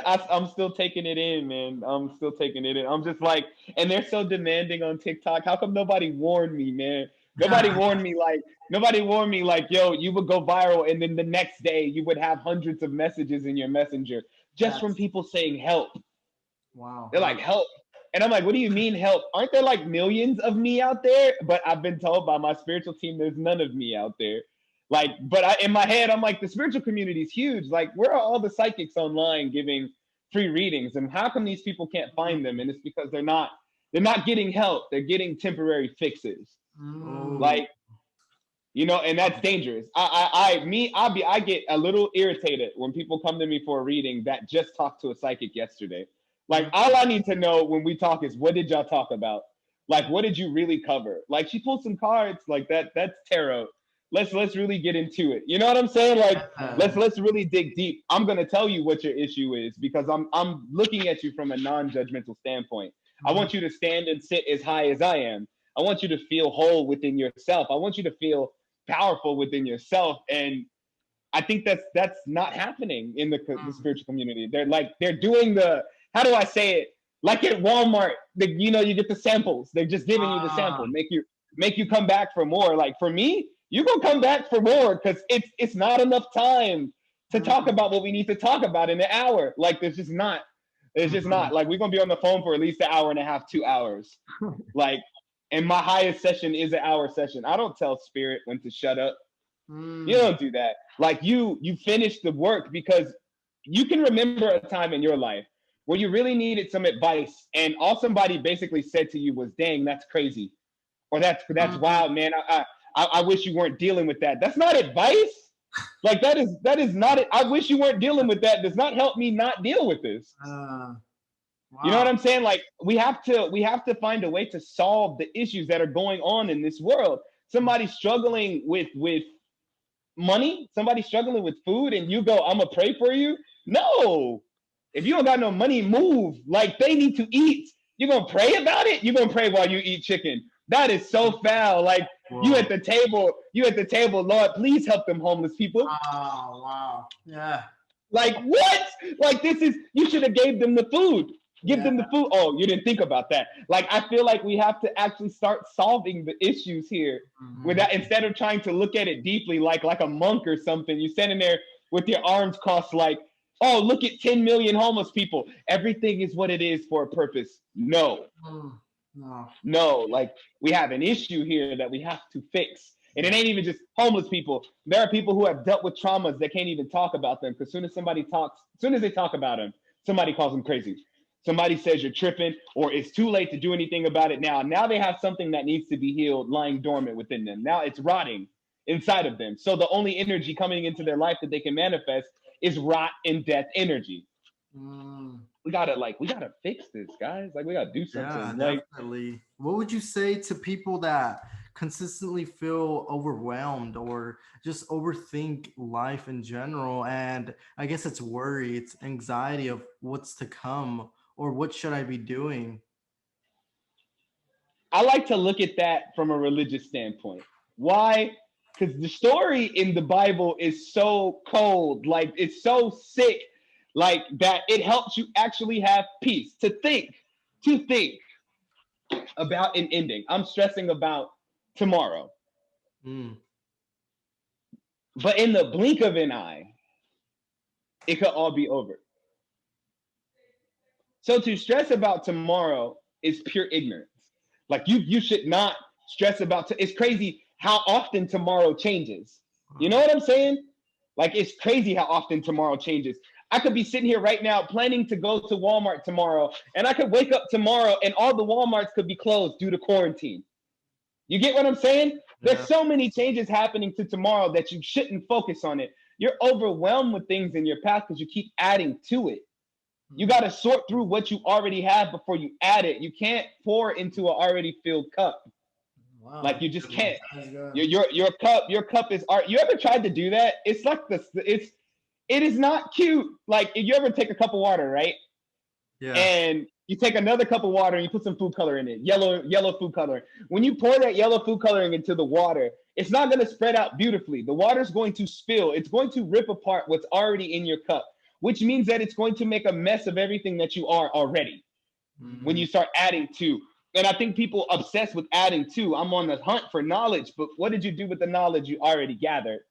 I'm still taking it in, man. I'm still taking it in. I'm just like, and they're so demanding on TikTok. How come nobody warned me, man? Nobody warned me like, yo, you would go viral, and then the next day you would have hundreds of messages in your messenger just from That's people saying help. wow. They're like, help. And I'm like, what do you mean help? Aren't there like millions of me out there? But I've been told by my spiritual team there's none of me out there. Like, but in my head, I'm like, the spiritual community is huge. Like, where are all the psychics online giving free readings? And how come these people can't find them? And it's because they're not getting help. They're getting temporary fixes. Oh, Mm. Like, and that's dangerous. I get a little irritated when people come to me for a reading that just talked to a psychic yesterday. Like Mm. all I need to know when we talk is what did y'all talk about? Like, what did you really cover? Like, she pulled some cards like that. That's tarot. Let's really get into it. You know what I'm saying? Like, let's really dig deep. I'm gonna tell you what your issue is because I'm looking at you from a non-judgmental standpoint. I want you to stand and sit as high as I am. I want you to feel whole within yourself. I want you to feel powerful within yourself. And I think that's not happening in the spiritual community. They're doing the, how do I say it? Like at Walmart, you get the samples. They're just giving you the sample, make you come back for more. Like for me, you gonna come back for more because it's not enough time to talk about what we need to talk about in an hour. Like there's just not. It's just not. Like we're gonna be on the phone for at least an hour and a half, 2 hours. Like, and my highest session is an hour session. I don't tell spirit when to shut up. You don't do that. Like you finish the work because you can remember a time in your life where you really needed some advice, and all somebody basically said to you was, "Dang, that's crazy," or "That's wild, man. I wish you weren't dealing with that." That's not advice. Like that is not it. I wish you weren't dealing with that. Does not help me not deal with this. Wow. You know what I'm saying? Like we have to find a way to solve the issues that are going on in this world. Somebody struggling with money, somebody struggling with food, and you go, "I'm gonna pray for you." No, if you don't got no money, move. Like they need to eat. You're gonna pray about it? You're gonna pray while you eat chicken. That is so foul. Like you at the table, Lord, please help them homeless people. Oh, wow. Yeah. Like what? Like this is, you should have gave them the food. Give them the food. Oh, you didn't think about that. Like I feel like we have to actually start solving the issues here with that, instead of trying to look at it deeply like a monk or something. You're standing there with your arms crossed like, oh, look at 10 million homeless people. Everything is what it is for a purpose. No. No, like we have an issue here that we have to fix. And it ain't even just homeless people. There are people who have dealt with traumas that can't even talk about them, because as soon as they talk about them, somebody calls them crazy. Somebody says you're tripping, or it's too late to do anything about it now. Now they have something that needs to be healed lying dormant within them. Now it's rotting inside of them. So the only energy coming into their life that they can manifest is rot and death energy. We gotta fix this, guys. Like we gotta do something. Yeah, definitely. What would you say to people that consistently feel overwhelmed or just overthink life in general? And I guess it's worry, it's anxiety of what's to come or what should I be doing? I like to look at that from a religious standpoint. Why? Because the story in the Bible is so cold, like it's so sick, like that it helps you actually have peace to think about an ending. I'm stressing about tomorrow. But in the blink of an eye, it could all be over. So to stress about tomorrow is pure ignorance. Like you should not stress about. It's crazy how often tomorrow changes. You know what I'm saying? Like it's crazy how often tomorrow changes. I could be sitting here right now planning to go to Walmart tomorrow, and I could wake up tomorrow and all the Walmarts could be closed due to quarantine. You get what I'm saying? There's so many changes happening to tomorrow that you shouldn't focus on it. You're overwhelmed with things in your path because you keep adding to it. You got to sort through what you already have before you add it. You can't pour into an already filled cup. Wow. Like you just can't. Your cup is art. You ever tried to do that? It's like this. It is not cute. Like if you ever take a cup of water, right? Yeah. And you take another cup of water and you put some food coloring in it, yellow food coloring. When you pour that yellow food coloring into the water, it's not going to spread out beautifully. The water's going to spill. It's going to rip apart what's already in your cup, which means that it's going to make a mess of everything that you are already when you start adding to. And I think people obsess with adding to. I'm on the hunt for knowledge, but what did you do with the knowledge you already gathered?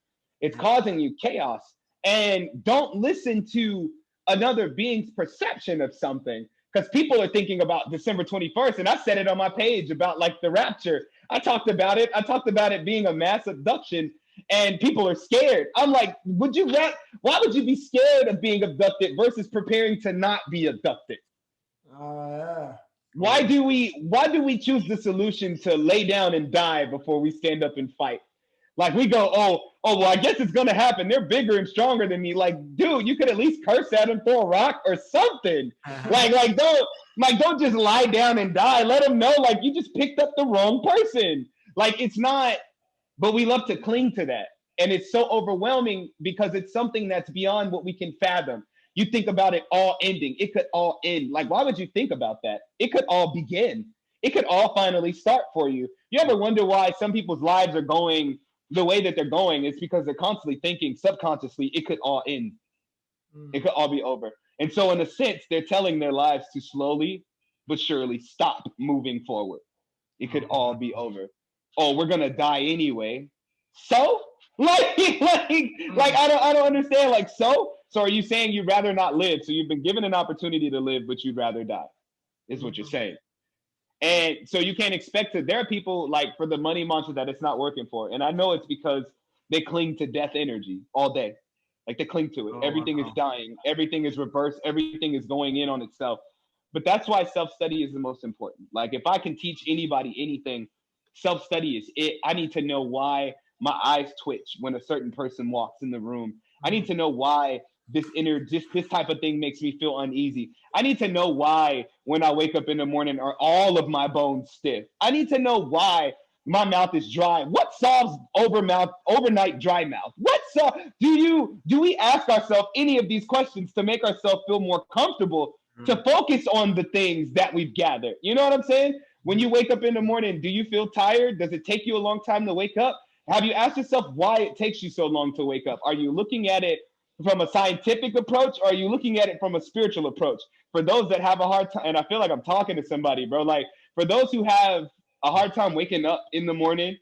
It's causing you chaos. And don't listen to another being's perception of something, because people are thinking about December 21st. And I said it on my page about like the rapture. I talked about it being a mass abduction, and people are scared. I'm like, why would you be scared of being abducted versus preparing to not be abducted? Yeah. Why do we choose the solution to lay down and die before we stand up and fight? Like we go, well, I guess it's gonna happen. They're bigger and stronger than me. Like, dude, you could at least curse at them, throw a rock or something. Don't just lie down and die. Let them know, like, you just picked up the wrong person. Like, it's not, but we love to cling to that. And it's so overwhelming because it's something that's beyond what we can fathom. You think about it all ending. It could all end. Like, why would you think about that? It could all begin. It could all finally start for you. You ever wonder why some people's lives are going the way that they're going? It's because they're constantly thinking subconsciously it could all end. It could all be over. And so in a sense, they're telling their lives to slowly but surely stop moving forward. It could all be over. Oh, we're gonna die anyway. So I don't understand. Like, so are you saying you'd rather not live? So you've been given an opportunity to live, but you'd rather die, is what you're saying. And so you can't expect to. There are people, like, for the money mantra that it's not working for, and I know it's because they cling to death energy all day. Like, they cling to it. Everything is dying. Everything is reversed. Everything is going in on itself. But that's why self-study is the most important. Like, if I can teach anybody anything, self-study is it. I need to know why my eyes twitch when a certain person walks in the room. I need to know why this type of thing makes me feel uneasy. I need to know why when I wake up in the morning are all of my bones stiff. I need to know why my mouth is dry. What solves overnight dry mouth? Do we ask ourselves any of these questions to make ourselves feel more comfortable to focus on the things that we've gathered? You know what I'm saying? When you wake up in the morning, do you feel tired? Does it take you a long time to wake up? Have you asked yourself why it takes you so long to wake up? Are you looking at it from a scientific approach, or are you looking at it from a spiritual approach? For those that have a hard time, and I feel like I'm talking to somebody, bro, like, for those who have a hard time waking up in the morning,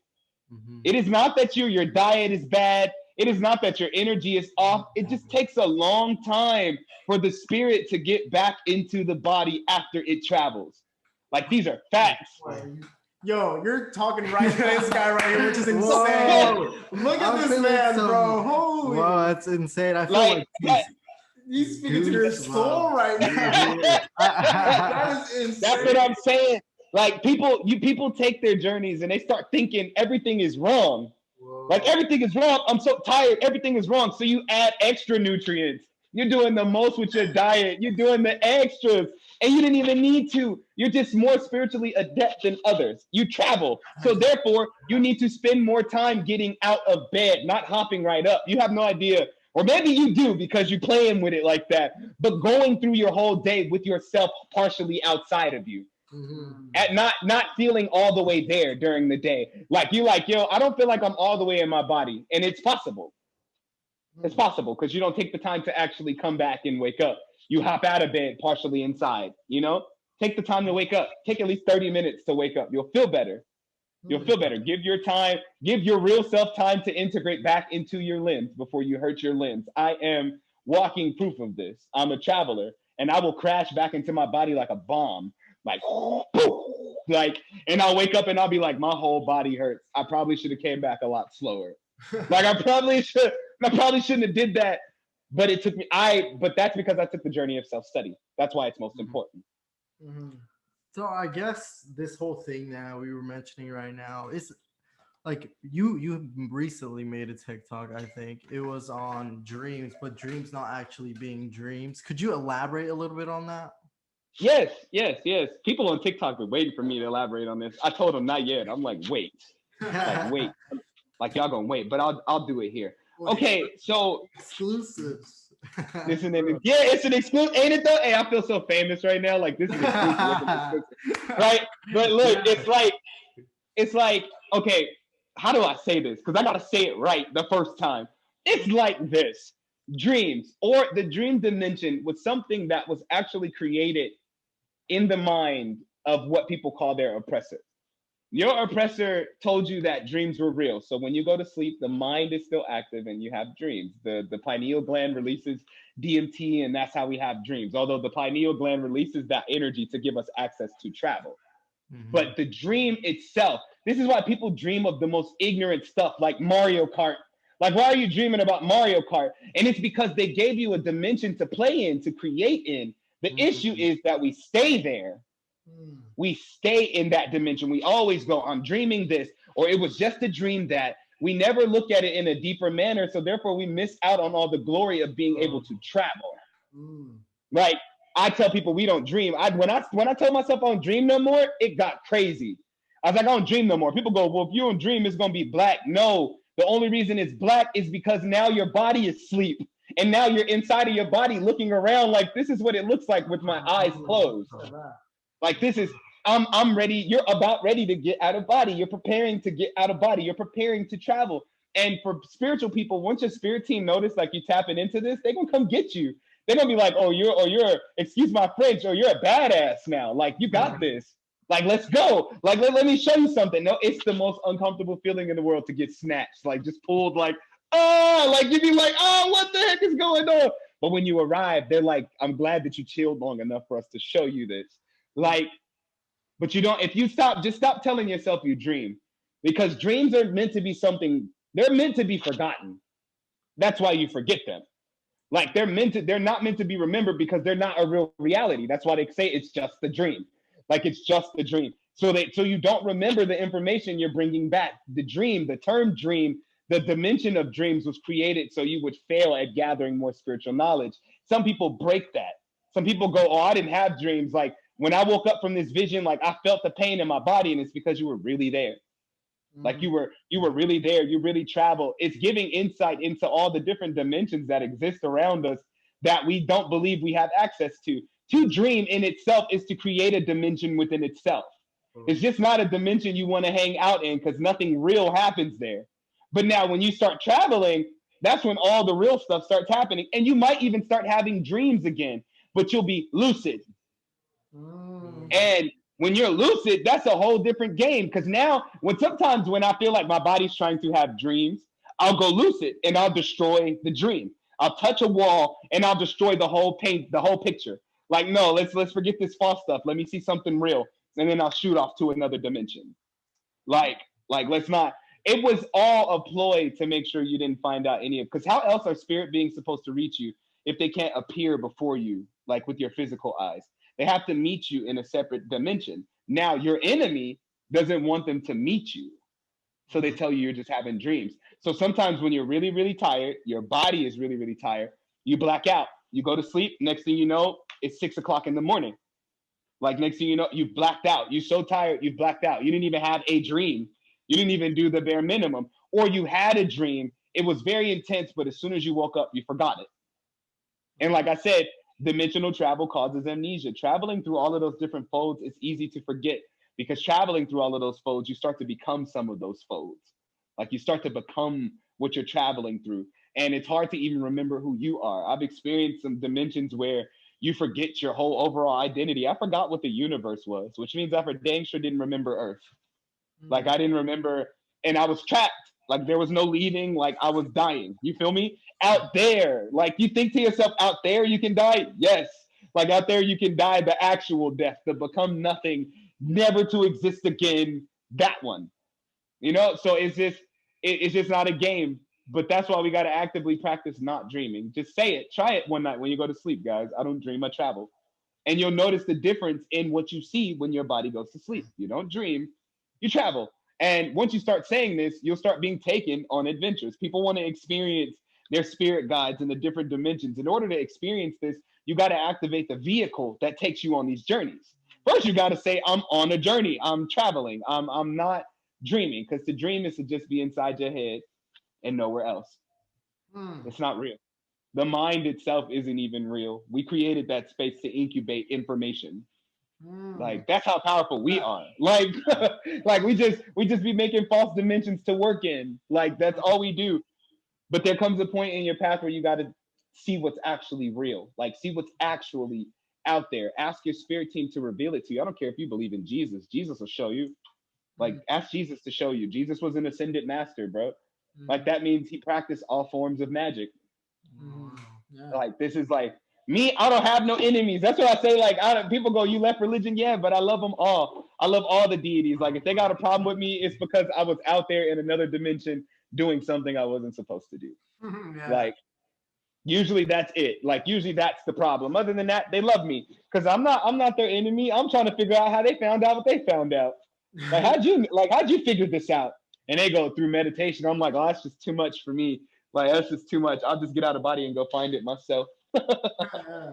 it is not that your diet is bad. It is not that your energy is off. It just takes a long time for the spirit to get back into the body after it travels. Like, these are facts. Yo, you're talking right to this guy right here, which is insane. Look at this man, bro. Holy. Wow, that's insane. I feel like he's speaking to your soul right now. That is insane. That's what I'm saying. Like, people take their journeys and they start thinking everything is wrong. Whoa. Like, everything is wrong. I'm so tired. Everything is wrong. So you add extra nutrients. You're doing the most with your diet. You're doing the extras. And you didn't even need to. You're just more spiritually adept than others. You travel. So therefore, you need to spend more time getting out of bed, not hopping right up. You have no idea. Or maybe you do because you're playing with it like that. But going through your whole day with yourself partially outside of you. At not feeling all the way there during the day. Like, you're like, yo, I don't feel like I'm all the way in my body. And it's possible. It's possible because you don't take the time to actually come back and wake up. You hop out of bed partially inside, you know? Take the time to wake up. Take at least 30 minutes to wake up. You'll feel better. You'll feel better. Give your real self time to integrate back into your limbs before you hurt your limbs. I am walking proof of this. I'm a traveler, and I will crash back into my body like a bomb. And I'll wake up and I'll be like, my whole body hurts. I probably should have came back a lot slower. Like, I probably shouldn't have did that. But it took me, but that's because I took the journey of self-study. That's why it's most important. So I guess this whole thing that we were mentioning right now is like you recently made a TikTok. I think it was on dreams, but dreams not actually being dreams. Could you elaborate a little bit on that? Yes. People on TikTok were waiting for me to elaborate on this. I told them not yet. I'm like, wait. Like, y'all gonna wait, but I'll do it here. Okay, so exclusives. It's an exclusive, ain't it though? Hey, I feel so famous right now. Like, this is exclusive, right? But look, it's like, okay, how do I say this? Because I gotta say it right the first time. It's like this: dreams, or the dream dimension, was something that was actually created in the mind of what people call their oppressor. Your oppressor told you that dreams were real. So when you go to sleep, the mind is still active and you have dreams. The pineal gland releases DMT, and that's how we have dreams. Although the pineal gland releases that energy to give us access to travel. But the dream itself, this is why people dream of the most ignorant stuff like Mario Kart. Like, why are you dreaming about Mario Kart? And it's because they gave you a dimension to play in, to create in. The issue is that we stay there. We stay in that dimension. We always go, I'm dreaming this, or it was just a dream that, we never look at it in a deeper manner. So therefore we miss out on all the glory of being able to travel. Mm. Like I tell people we don't dream. When I told myself I don't dream no more, it got crazy. I was like, I don't dream no more. People go, well, if you don't dream, it's gonna be black. No, the only reason it's black is because now your body is asleep. And now you're inside of your body looking around like this is what it looks like with my eyes closed. Like this is I'm ready. You're about ready to get out of body. You're preparing to get out of body. You're preparing to travel. And for spiritual people, once your spirit team notice like you tapping into this, they're gonna come get you. They're gonna be like, oh, you're excuse my French, or you're a badass now. Like you got this. Like let's go. Like let me show you something. No, it's the most uncomfortable feeling in the world to get snatched, like just pulled, like like you'd be like, oh, what the heck is going on? But when you arrive, they're like, I'm glad that you chilled long enough for us to show you this. Like, but you don't, if you just stop telling yourself you dream, because dreams are meant to be something, they're meant to be forgotten. That's why you forget them. Like they're not meant to be remembered because they're not a real reality. That's why they say it's just a dream. Like it's just a dream. So you don't remember the information you're bringing back. The dream, the term dream, the dimension of dreams was created so you would fail at gathering more spiritual knowledge. Some people break that. Some people go, oh, I didn't have dreams. Like when I woke up from this vision, like I felt the pain in my body, and it's because you were really there. Like you were really there. You really traveled. It's giving insight into all the different dimensions that exist around us that we don't believe we have access to. To dream in itself is to create a dimension within itself. It's just not a dimension you want to hang out in because nothing real happens there. But now when you start traveling, that's when all the real stuff starts happening. And you might even start having dreams again, but you'll be lucid. And when you're lucid, that's a whole different game. Because now, sometimes when I feel like my body's trying to have dreams, I'll go lucid and I'll destroy the dream. I'll touch a wall and I'll destroy the whole picture. Like, no, let's forget this false stuff. Let me see something real, and then I'll shoot off to another dimension. Like let's not. It was all a ploy to make sure you didn't find out any of. Because how else are spirit beings supposed to reach you if they can't appear before you, like with your physical eyes? They have to meet you in a separate dimension. Now, your enemy doesn't want them to meet you. So they tell you you're just having dreams. So sometimes when you're really, really tired, your body is really, really tired, you black out. You go to sleep. Next thing you know, it's 6 o'clock in the morning. Like next thing you know, you blacked out. You're so tired, you blacked out. You didn't even have a dream. You didn't even do the bare minimum. Or you had a dream. It was very intense, but as soon as you woke up, you forgot it. And like I said, dimensional travel causes amnesia. Traveling through all of those different folds is easy to forget because traveling through all of those folds, you start to become some of those folds. Like you start to become what you're traveling through. And it's hard to even remember who you are. I've experienced some dimensions where you forget your whole overall identity. I forgot what the universe was, which means I for dang sure didn't remember Earth. Like I didn't remember, and I was trapped. Like there was no leaving. Like I was dying. You feel me? Out there, like you think to yourself, out there you can die. Yes, like out there you can die the actual death, to become nothing, never to exist again. That one, you know. So it's just not a game. But that's why we got to actively practice not dreaming. Just say it. Try it one night when you go to sleep, guys. I don't dream. I travel, and you'll notice the difference in what you see when your body goes to sleep. You don't dream. You travel. And once you start saying this, you'll start being taken on adventures. People want to experience their spirit guides in the different dimensions. In order to experience this, you got to activate the vehicle that takes you on these journeys. First, you got to say, I'm on a journey. I'm traveling. I'm not dreaming, because to dream is to just be inside your head and nowhere else. It's not real. The mind itself isn't even real. We created that space to incubate information. Like that's how powerful we are. Like like we just be making false dimensions to work in. Like that's all we do. But there comes a point in your path where you got to see what's actually real. Like see what's actually out there. Ask your spirit team to reveal it to you. I don't care if you believe in Jesus. Jesus will show you. Like ask Jesus to show you. Jesus was an ascended master, bro. Like that means he practiced all forms of magic. Like this is like me, I don't have no enemies. That's what I say. Like people go, you left religion? Yeah, but I love them all. I love all the deities. Like if they got a problem with me, it's because I was out there in another dimension doing something I wasn't supposed to do. Like usually that's it. Like usually that's the problem. Other than that, they love me because I'm not their enemy. I'm trying to figure out how they found out what they found out. Like how'd you figure this out? and they go through meditation. I'm like, oh, that's just too much for me. Like, that's just too much. I'll just get out of body and go find it myself. Yeah.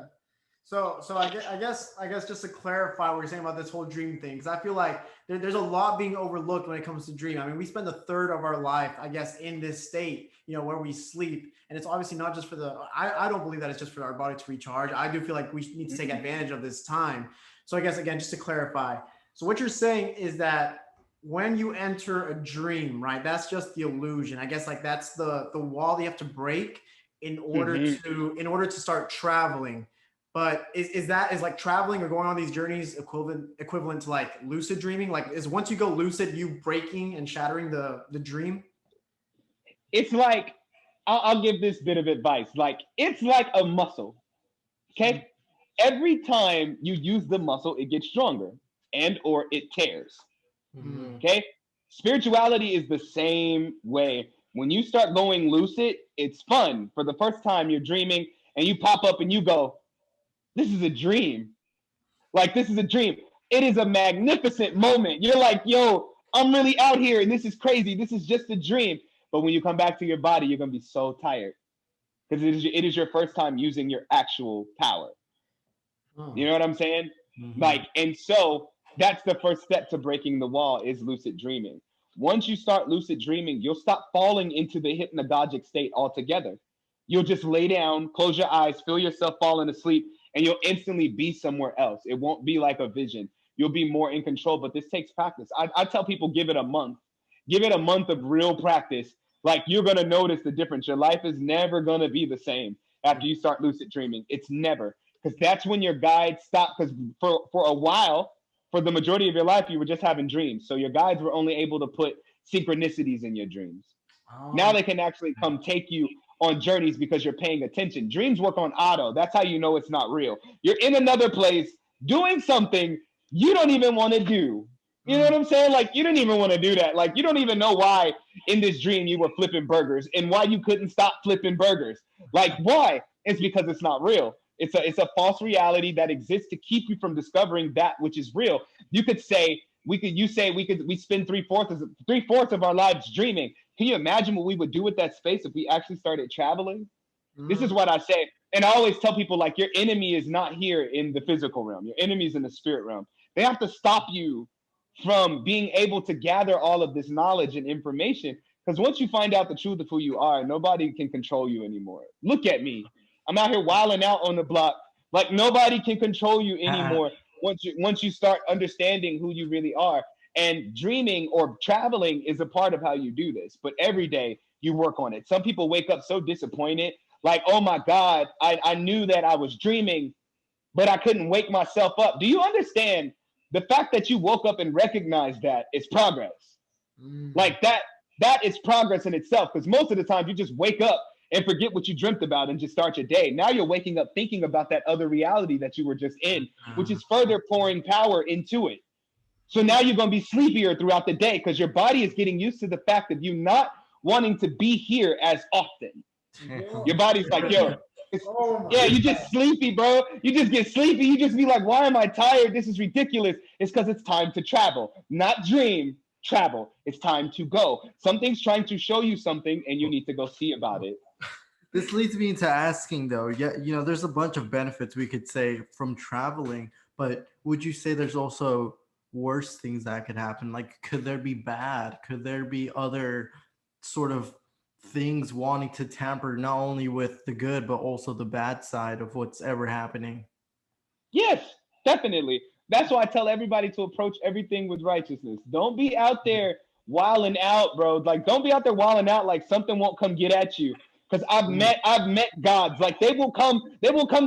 So I guess just to clarify what you're saying about this whole dream thing, because I feel like there's a lot being overlooked when it comes to dream. I mean, we spend a third of our life, I guess, in this state, where we sleep, and it's obviously not just for the. I don't believe that it's just for our body to recharge. I do feel like we need to take advantage of this time. So I guess again, just to clarify, so what you're saying is that when you enter a dream, right? That's just the illusion. I guess like that's the wall you have to break Mm-hmm. in order to start traveling. But is like traveling or going on these journeys equivalent to like lucid dreaming? Like is once you go lucid, you breaking and shattering the dream? It's like, I'll give this bit of advice. Like, it's like a muscle. Mm, Okay. Every time you use the muscle, it gets stronger and or it tears. mm, Mhm. Okay. Spirituality is the same way. When you start going lucid, it's fun. For the first time, you're dreaming and you pop up and you go, this is a dream. Like, this is a dream. It is a magnificent moment. You're like, yo, I'm really out here and this is crazy. This is just a dream. But when you come back to your body, you're going to be so tired because it is your first time using your actual power. You oh, know what I'm saying? Like, Mhm. and so that's the first step to breaking the wall is lucid dreaming. Once you start lucid dreaming, you'll stop falling into the hypnagogic state altogether. You'll just lay down, close your eyes, feel yourself falling asleep, and you'll instantly be somewhere else. It won't be like a vision. You'll be more in control, but this takes practice. I tell people give it a month. Give it a month of real practice. Like you're gonna notice the difference. Your life is never gonna be the same after you start lucid dreaming. It's never because that's when your guides stop. Because for a while, for the majority of your life, you were just having dreams. So your guides were only able to put synchronicities in your dreams. Now oh, they can actually come take you on journeys because you're paying attention. Dreams work on auto. That's how you know it's not real. You're in another place doing something you don't even want to do. You know mm, what I'm saying? Like you didn't even want to do that. Like you don't even know why in this dream you were flipping burgers and why you couldn't stop flipping burgers. Like why? It's because it's not real. It's a false reality that exists to keep you from discovering that which is real. You could say we spend three fourths of our lives dreaming. Can you imagine what we would do with that space if we actually started traveling? This is mm, what I say. And I always tell people like your enemy is not here in the physical realm. Your enemy is in the spirit realm. They have to stop you from being able to gather all of this knowledge and information. Because once you find out the truth of who you are, nobody can control you anymore. Look at me. I'm out here wilding out on the block. Like nobody can control you anymore once you start understanding who you really are. And dreaming or traveling is a part of how you do this. But every day you work on it. Some people wake up so disappointed, like, oh my God, I knew that I was dreaming, but I couldn't wake myself up. Do you understand the fact that you woke up and recognized that is progress? mm. Like that is progress in itself. Because most of the time you just wake up and forget what you dreamt about and just start your day. Now you're waking up thinking about that other reality that you were just in, which is further pouring power into it. So now you're going to be sleepier throughout the day because your body is getting used to the fact of you not wanting to be here as often. Your Whoa. body's like, yo, it's, Oh yeah, my you just sleepy, bro. You just get sleepy. You just be like, why am I tired? This is ridiculous. It's because it's time to travel, not dream, travel. It's time to go. Something's trying to show you something and you need to go see about it. This leads me into asking though, yeah, there's a bunch of benefits we could say from traveling, but would you say there's also worse things that could happen? Like, could there be bad? Could there be other sort of things wanting to tamper not only with the good, but also the bad side of what's ever happening? Yes, definitely. That's why I tell everybody to approach everything with righteousness. Don't be out there wilding out, bro. Like, don't be out there wilding out like something won't come get at you. Because I've met gods. Like they will come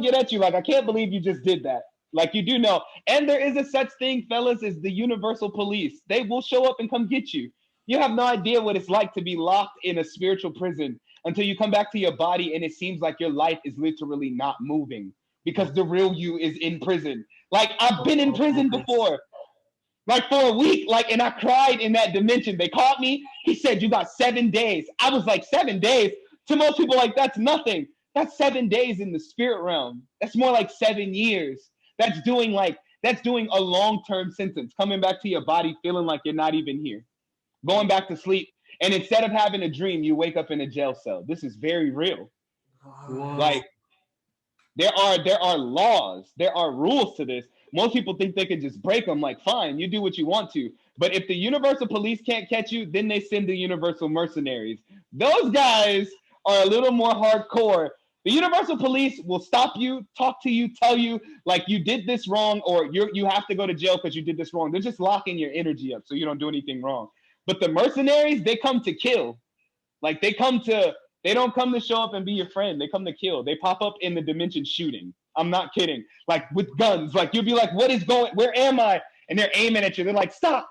get at you. Like, I can't believe you just did that. Like you do know. And there is a such thing, fellas, as the universal police. They will show up and come get you. You have no idea what it's like to be locked in a spiritual prison until you come back to your body and it seems like your life is literally not moving because the real you is in prison. Like I've been in Oh, prison goodness. before, like for a week, like, and I cried in that dimension. They caught me. He said, "You got 7 days." I was like, 7 days? To most people, like that's nothing. That's 7 days in the spirit realm. That's more like 7 years. That's doing a long-term sentence, coming back to your body, feeling like you're not even here, going back to sleep And instead of having a dream, you wake up in a jail cell. This is very real. Whoa. Like there are laws, there are rules to this. Most people think they can just break them. Like, fine, you do what you want to. But if the Universal Police can't catch you, then they send the Universal Mercenaries. Those guys are a little more hardcore. The Universal Police will stop you, talk to you, tell you like you did this wrong, or you have to go to jail because you did this wrong. They're just locking your energy up so you don't do anything wrong. But the mercenaries, they come to kill. Like they don't come to show up and be your friend. They come to kill. They pop up in the dimension shooting. I'm not kidding. Like with guns. Like you'll be like, where am I? And they're aiming at you. They're like, stop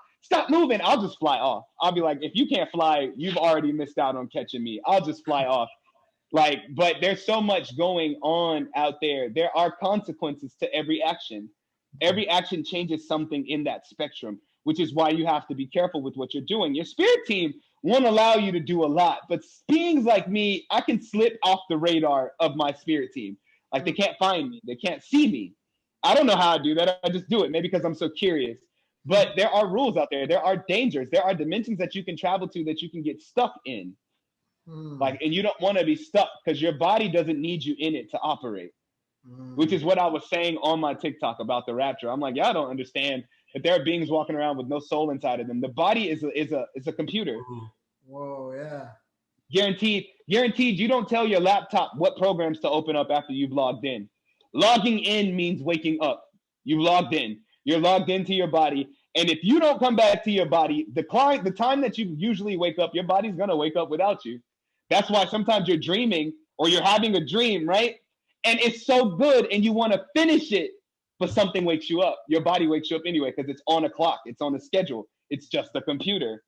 moving. I'll just fly off. I'll be like, if you can't fly, you've already missed out on catching me. I'll just fly off. Like, but there's so much going on out there. There are consequences to every action. Every action changes something in that spectrum, which is why you have to be careful with what you're doing. Your spirit team won't allow you to do a lot, but beings like me, I can slip off the radar of my spirit team. Like they can't find me. They can't see me. I don't know how I do that. I just do it, maybe because I'm so curious. But there are rules out there. There are dangers. There are dimensions that you can travel to that you can get stuck in. Like, and you don't want to be stuck because your body doesn't need you in it to operate, which is what I was saying on my TikTok about the rapture. I'm like, y'all don't understand that there are beings walking around with no soul inside of them. The body is a computer. Whoa, yeah. Guaranteed. You don't tell your laptop what programs to open up after you've logged in. Logging in means waking up. You logged in. You're logged into your body. And if you don't come back to your body, the time that you usually wake up, your body's gonna wake up without you. That's why sometimes you're dreaming or you're having a dream, right? And it's so good and you want to finish it, but something wakes you up. Your body wakes you up anyway because it's on a clock. It's on a schedule. It's just a computer.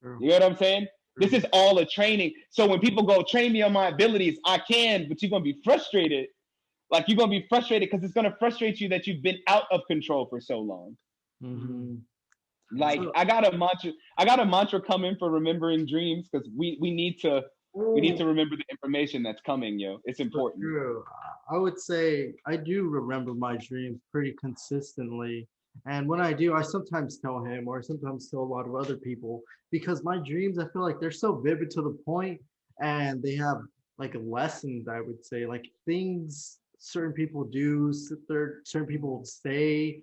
You know what I'm saying? This is all a training. So when people go, train me on my abilities, I can, but you're going to be frustrated. Like you're going to be frustrated because it's going to frustrate you that you've been out of control for so long. Like I got a mantra coming for remembering dreams because we need to remember the information that's coming, yo. It's important. True. I would say I do remember my dreams pretty consistently. And when I do, I sometimes tell him or sometimes tell a lot of other people because my dreams, I feel like they're so vivid to the point and they have like lessons, I would say, like things certain people do, certain people say,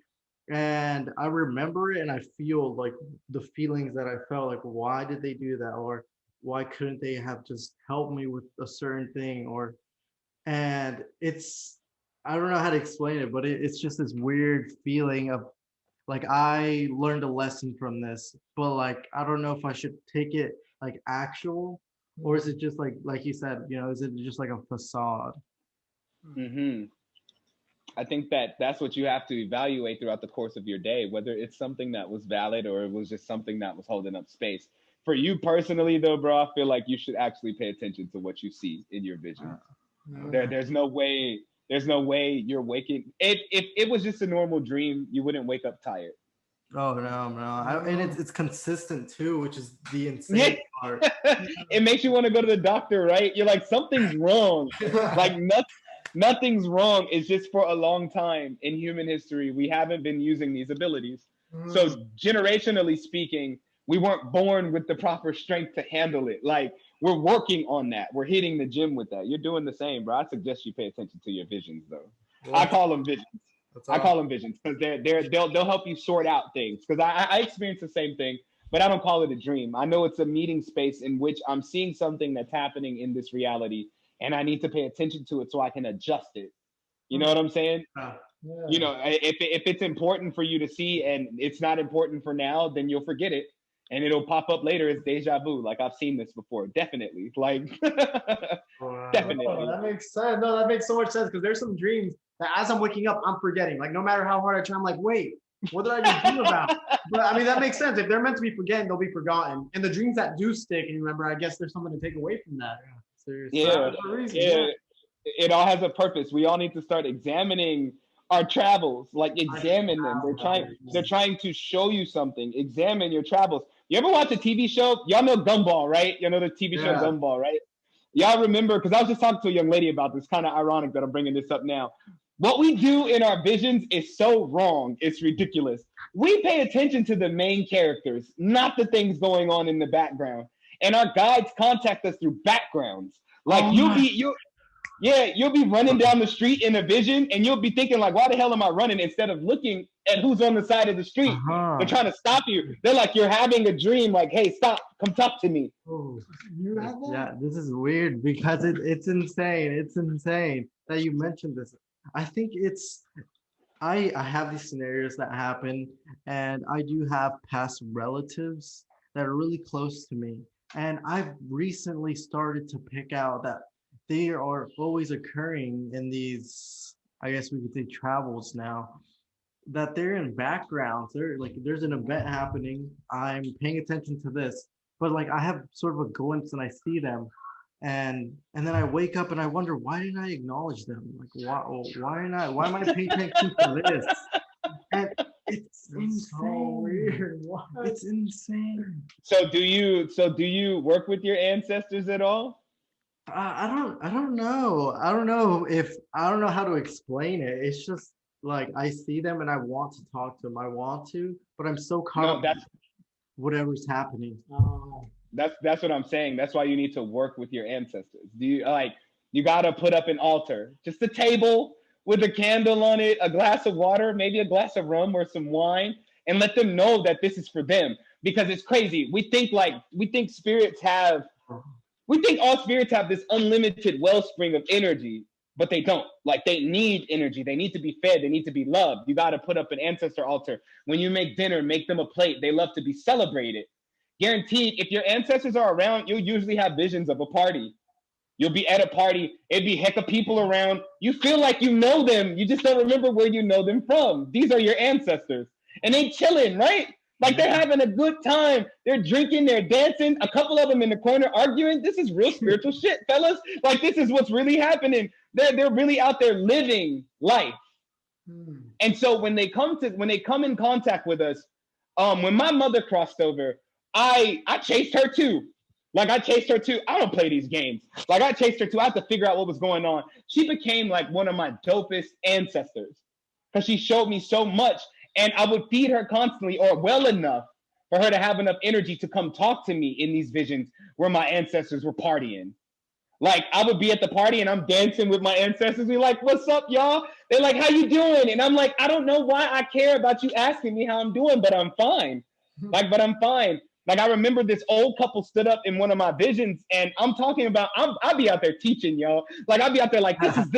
and I remember it and I feel like the feelings that I felt like, why did they do that? Or why couldn't they have just helped me with a certain thing? And it's, I don't know how to explain it, but it's just this weird feeling of like, I learned a lesson from this, but like, I don't know if I should take it like actual, or is it just like you said, is it just like a facade? I think that's what you have to evaluate throughout the course of your day, whether it's something that was valid or it was just something that was holding up space. For you personally, though, bro, I feel like you should actually pay attention to what you see in your vision. There's no way you're waking. If it was just a normal dream, you wouldn't wake up tired. Oh no! And it's consistent too, which is the insane part. It makes you want to go to the doctor, right? You're like, something's wrong. Like nothing's wrong. It's just for a long time in human history, we haven't been using these abilities. So generationally speaking, we weren't born with the proper strength to handle it. Like we're working on that. We're hitting the gym with that. You're doing the same, bro. I suggest you pay attention to your visions, though. Well, I call them visions. I call them visions because they'll help you sort out things. Because I experience the same thing, but I don't call it a dream. I know it's a meeting space in which I'm seeing something that's happening in this reality, and I need to pay attention to it so I can adjust it. You know what I'm saying? Yeah. You know, if it's important for you to see and it's not important for now, then you'll forget it. And it'll pop up later as deja vu. Like I've seen this before. Definitely. Like definitely. Oh, that makes sense. No, that makes so much sense because there's some dreams that as I'm waking up, I'm forgetting. Like no matter how hard I try, I'm like, wait, what did I just dream about? But I mean, that makes sense. If they're meant to be forgotten, they'll be forgotten. And the dreams that do stick and remember, I guess there's something to take away from that. Yeah. It all has a purpose. We all need to start examining our travels, like examine them. They're trying to show you something. Examine your travels. You ever watch a TV show? Y'all know Gumball, right? Y'all know the TV show Gumball, right? Y'all remember, because I was just talking to a young lady about this, kind of ironic that I'm bringing this up now. What we do in our visions is so wrong. It's ridiculous. We pay attention to the main characters, not the things going on in the background. And our guides contact us through backgrounds. Like Oh my. you'll be running down the street in a vision and you'll be thinking like, why the hell am I running, instead of looking at who's on the side of the street. They're Uh-huh. trying to stop you. They're like, you're having a dream, like, hey, stop, come talk to me. Oh, You have that? yeah, this is weird because it's insane. It's insane that you mentioned this. I think I have these scenarios that happen, and I do have past relatives that are really close to me. And I've recently started to pick out that they are always occurring in these, I guess we could say, travels now, that they're in backgrounds. They're like, there's an event happening. I'm paying attention to this, but like I have sort of a glimpse and I see them, and then I wake up and I wonder, why didn't I acknowledge them? Like why not? Why am I paying attention to this? And it's It's so insane. weird. What? It's insane. So do you work with your ancestors at all? I don't know. I don't know how to explain it. It's just like I see them and I want to talk to them. I want to, but I'm so caught No, up with whatever's happening. Oh. that's what I'm saying. That's why you need to work with your ancestors. Do you like you gotta put up an altar, just a table with a candle on it, a glass of water, maybe a glass of rum or some wine, and let them know that this is for them. Because it's crazy. We think all spirits have this unlimited wellspring of energy, but they don't. Like they need energy. They need to be fed. They need to be loved. You got to put up an ancestor altar. When you make dinner, make them a plate. They love to be celebrated. Guaranteed, if your ancestors are around, you'll usually have visions of a party. You'll be at a party. It'd be heck of people around. You feel like you know them. You just don't remember where you know them from. These are your ancestors. And they chilling, right? Like they're having a good time. They're drinking, they're dancing. A couple of them in the corner arguing. This is real spiritual shit, fellas. Like this is what's really happening. They're really out there living life. Hmm. And so when they come in contact with us, when my mother crossed over, I chased her too. Like I chased her too. I don't play these games. Like I chased her too. I had to figure out what was going on. She became like one of my dopest ancestors because she showed me so much, and I would feed her constantly or well enough for her to have enough energy to come talk to me in these visions where my ancestors were partying. Like I would be at the party and I'm dancing with my ancestors. We're like, "What's up, y'all?" They're like, "How you doing?" And I'm like, "I don't know why I care about you asking me how I'm doing, but I'm fine." But I'm fine. Like I remember this old couple stood up in one of my visions, and I'm talking about I'll be out there teaching y'all. Like I'll be out there like this is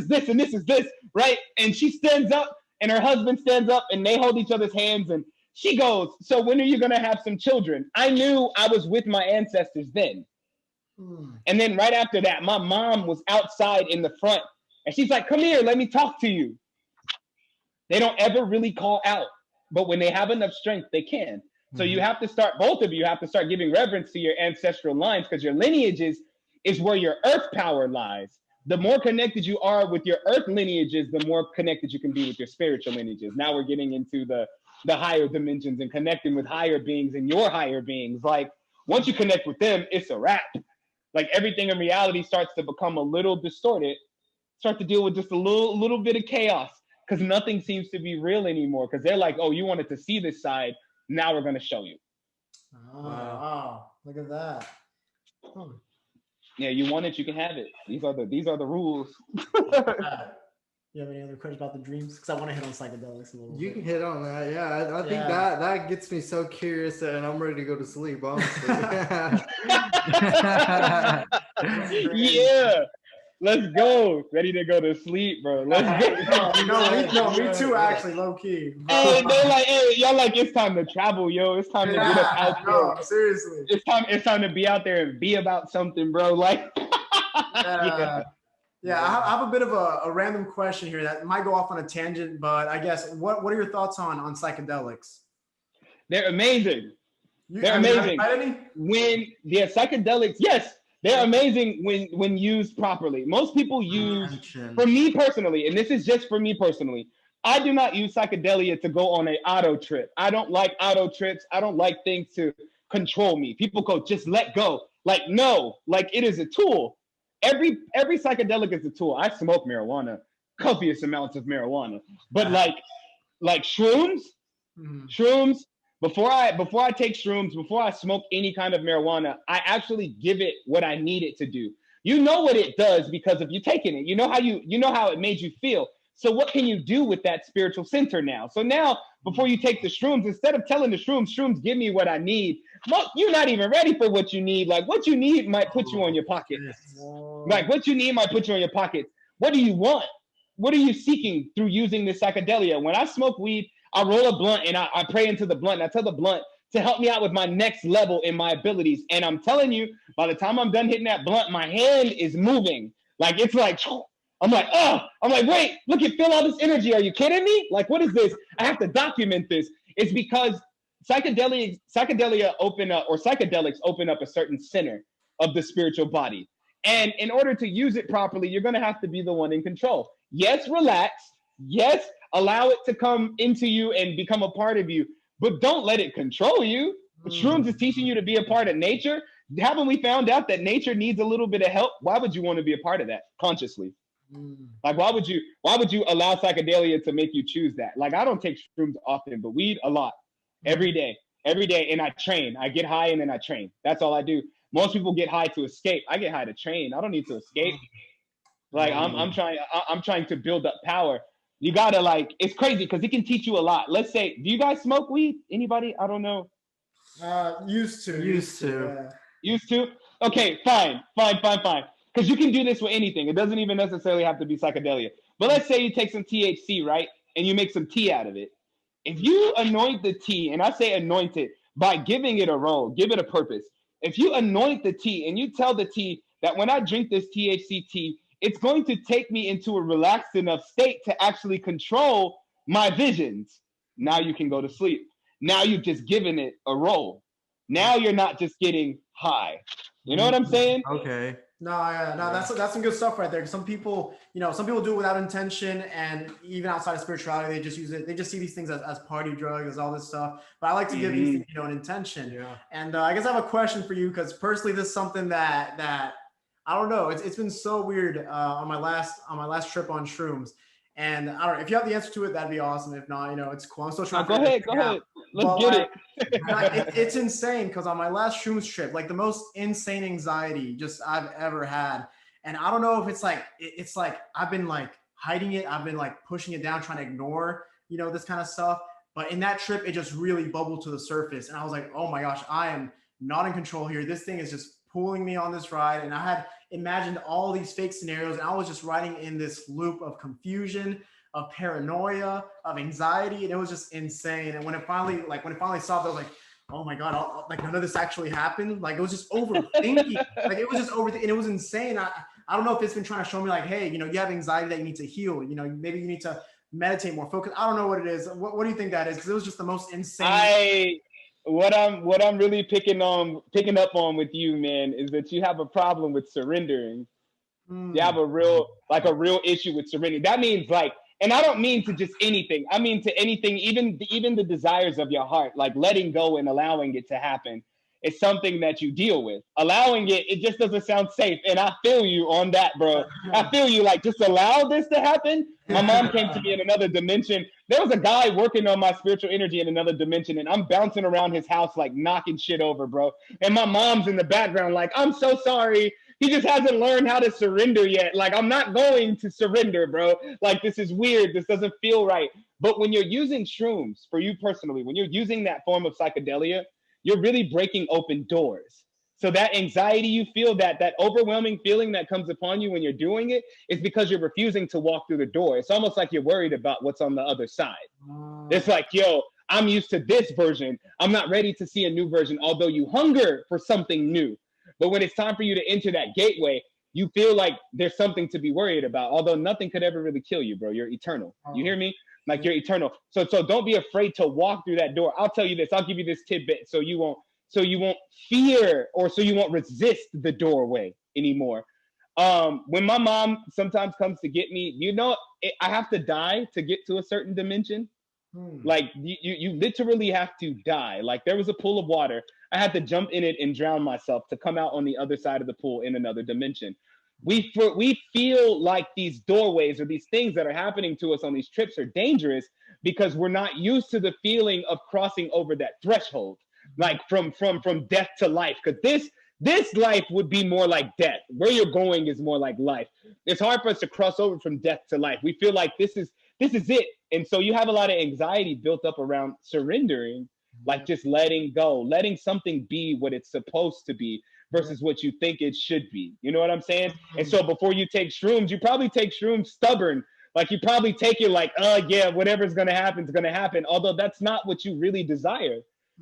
this, and this is this, right? And she stands up, and her husband stands up, and they hold each other's hands, and she goes, "So when are you gonna have some children?" I knew I was with my ancestors then. Hmm. And then right after that, my mom was outside in the front, and she's like, "Come here, let me talk to you." They don't ever really call out, but when they have enough strength, they can. So you have to start, both of you have to start giving reverence to your ancestral lines because your lineages is where your earth power lies. The more connected you are with your earth lineages, the more connected you can be with your spiritual lineages. Now we're getting into the higher dimensions and connecting with higher beings and your higher beings. Like once you connect with them, it's a wrap. Like everything in reality starts to become a little distorted, start to deal with just a little bit of chaos because nothing seems to be real anymore because they're like, oh, you wanted to see this side, now we're going to show you. Oh, Wow. wow. Look at that. Huh. Yeah, you want it, you can have it. These are the rules. You have any other questions about the dreams? Because I want to hit on psychedelics a little You bit. can hit on that. Yeah, I think Yeah. that gets me so curious and I'm ready to go to sleep, honestly. Yeah, let's go. Ready to go to sleep, bro. Let's go. No, me too, actually, low key. Hey, they're like, hey, y'all like, it's time to travel, yo. It's time to get up out there. No, seriously. It's time to be out there and be about something, bro. Like, Yeah. Yeah, I have a bit of a random question here that might go off on a tangent, but I guess what are your thoughts on psychedelics? they're amazing. They're Have you amazing. tried any? When they're psychedelics, yes, they're amazing when used properly. Most people use, Attention. for me personally, and this is just for me personally, I do not use psychedelia to go on an auto trip. I don't like auto trips. I don't like things to control me. People go, just let go. Like, no, like it is a tool. Every psychedelic is a tool. I smoke marijuana. copious amounts of marijuana. But like shrooms, shrooms. Before I take shrooms, before I smoke any kind of marijuana, I actually give it what I need it to do. You know what it does because of you taking it. You know how it made you feel. So what can you do with that spiritual center now? So now, before you take the shrooms, instead of telling the shrooms give me what I need, well, you're not even ready for what you need. Like what you need might put you on your pockets. Like what you need might put you on your pockets. What do you want? What are you seeking through using this psychedelia? When I smoke weed, I roll a blunt and I pray into the blunt. And I tell the blunt to help me out with my next level in my abilities. And I'm telling you, by the time I'm done hitting that blunt, my hand is moving. Like it's like, I'm like, oh, I'm like, wait, look, you feel all this energy. Are you kidding me? Like, what is this? I have to document this. It's because psychedelia open up, or psychedelics open up a certain center of the spiritual body. And in order to use it properly, you're going to have to be the one in control. Yes, relax. Yes, allow it to come into you and become a part of you, but don't let it control you. Shrooms is teaching you to be a part of nature. Haven't we found out that nature needs a little bit of help? Why would you want to be a part of that consciously? Like, why would you allow psychedelia to make you choose that? Like, I don't take shrooms often, but weed a lot, every day, and I train. I get high and then I train. That's all I do. Most people get high to escape. I get high to train. I don't need to escape. Like I'm trying to build up power. You gotta it's crazy because it can teach you a lot. Let's say, do you guys smoke weed? Anybody? I don't know. Used to. Used to? Okay, fine. Because you can do this with anything. It doesn't even necessarily have to be psychedelia. But let's say you take some THC, right? And you make some tea out of it. If you anoint the tea, and I say anoint it by giving it a role, give it a purpose. If you anoint the tea and you tell the tea that when I drink this THC tea, it's going to take me into a relaxed enough state to actually control my visions. Now you can go to sleep. Now you've just given it a role. Now you're not just getting high. You know what I'm saying? Okay. No, that's some good stuff right there. Because some people do it without intention, and even outside of spirituality, they just use it. They just see these things as party drugs, as all this stuff. But I like to give these things, an intention. Yeah. And I guess I have a question for you, because personally, this is something that I don't know. It's been so weird on my last trip on shrooms. And I don't know if you have the answer to it, that'd be awesome. If not, it's cool. I'm still trying to go ahead. Let's get it. It's insane because on my last shrooms trip, like the most insane anxiety just I've ever had. And I don't know if it's like I've been like hiding it. I've been like pushing it down, trying to ignore, this kind of stuff. But in that trip, it just really bubbled to the surface. And I was like, oh my gosh, I am not in control here. This thing is just pulling me on this ride. And I had imagined all these fake scenarios, and I was just riding in this loop of confusion, of paranoia, of anxiety, and it was just insane. And when it finally stopped, I was like, oh my god, like none of this actually happened. Like it was just overthinking. Like it was just overthinking, and it was insane. I don't know if it's been trying to show me like, hey, you have anxiety that you need to heal. Maybe you need to meditate more, focus. I don't know what it is. What do you think that is? Because it was just the most insane. What I'm really picking up on with you, man, is that you have a problem with surrendering. You have a real issue with surrendering. That means and I don't mean to just anything. I mean to anything, even the desires of your heart, like letting go and allowing it to happen. It's something that you deal with. Allowing it just doesn't sound safe. And I feel you on that, bro. I feel you, like, just allow this to happen. My mom came to me in another dimension. There was a guy working on my spiritual energy in another dimension, and I'm bouncing around his house, like, knocking shit over, bro. And my mom's in the background, like, I'm so sorry. He just hasn't learned how to surrender yet. Like, I'm not going to surrender, bro. Like, this is weird. This doesn't feel right. But when you're using shrooms, for you personally, when you're using that form of psychedelia, you're really breaking open doors. So that anxiety you feel, that overwhelming feeling that comes upon you when you're doing it, is because you're refusing to walk through the door. It's almost like you're worried about what's on the other side. It's like, yo, I'm used to this version. I'm not ready to see a new version, although you hunger for something new. But when it's time for you to enter that gateway, you feel like there's something to be worried about, although nothing could ever really kill you, bro. You're eternal. You hear me? Like, you're eternal. So don't be afraid to walk through that door. I'll tell you this. I'll give you this tidbit so you won't fear, or so you won't resist the doorway anymore. When my mom sometimes comes to get me, I have to die to get to a certain dimension. Like you literally have to die. Like, there was a pool of water. I had to jump in it and drown myself to come out on the other side of the pool in another dimension. We feel like these doorways or these things that are happening to us on these trips are dangerous because we're not used to the feeling of crossing over that threshold, like from death to life. Because this life would be more like death. Where you're going is more like life. It's hard for us to cross over from death to life. We feel like this is it. And so you have a lot of anxiety built up around surrendering, like just letting go, letting something be what it's supposed to be versus what you think it should be. You know what I'm saying? And so before you take shrooms, you probably take shrooms stubborn. Like you probably take it like, oh yeah, whatever's gonna happen is gonna happen. Although that's not what you really desire.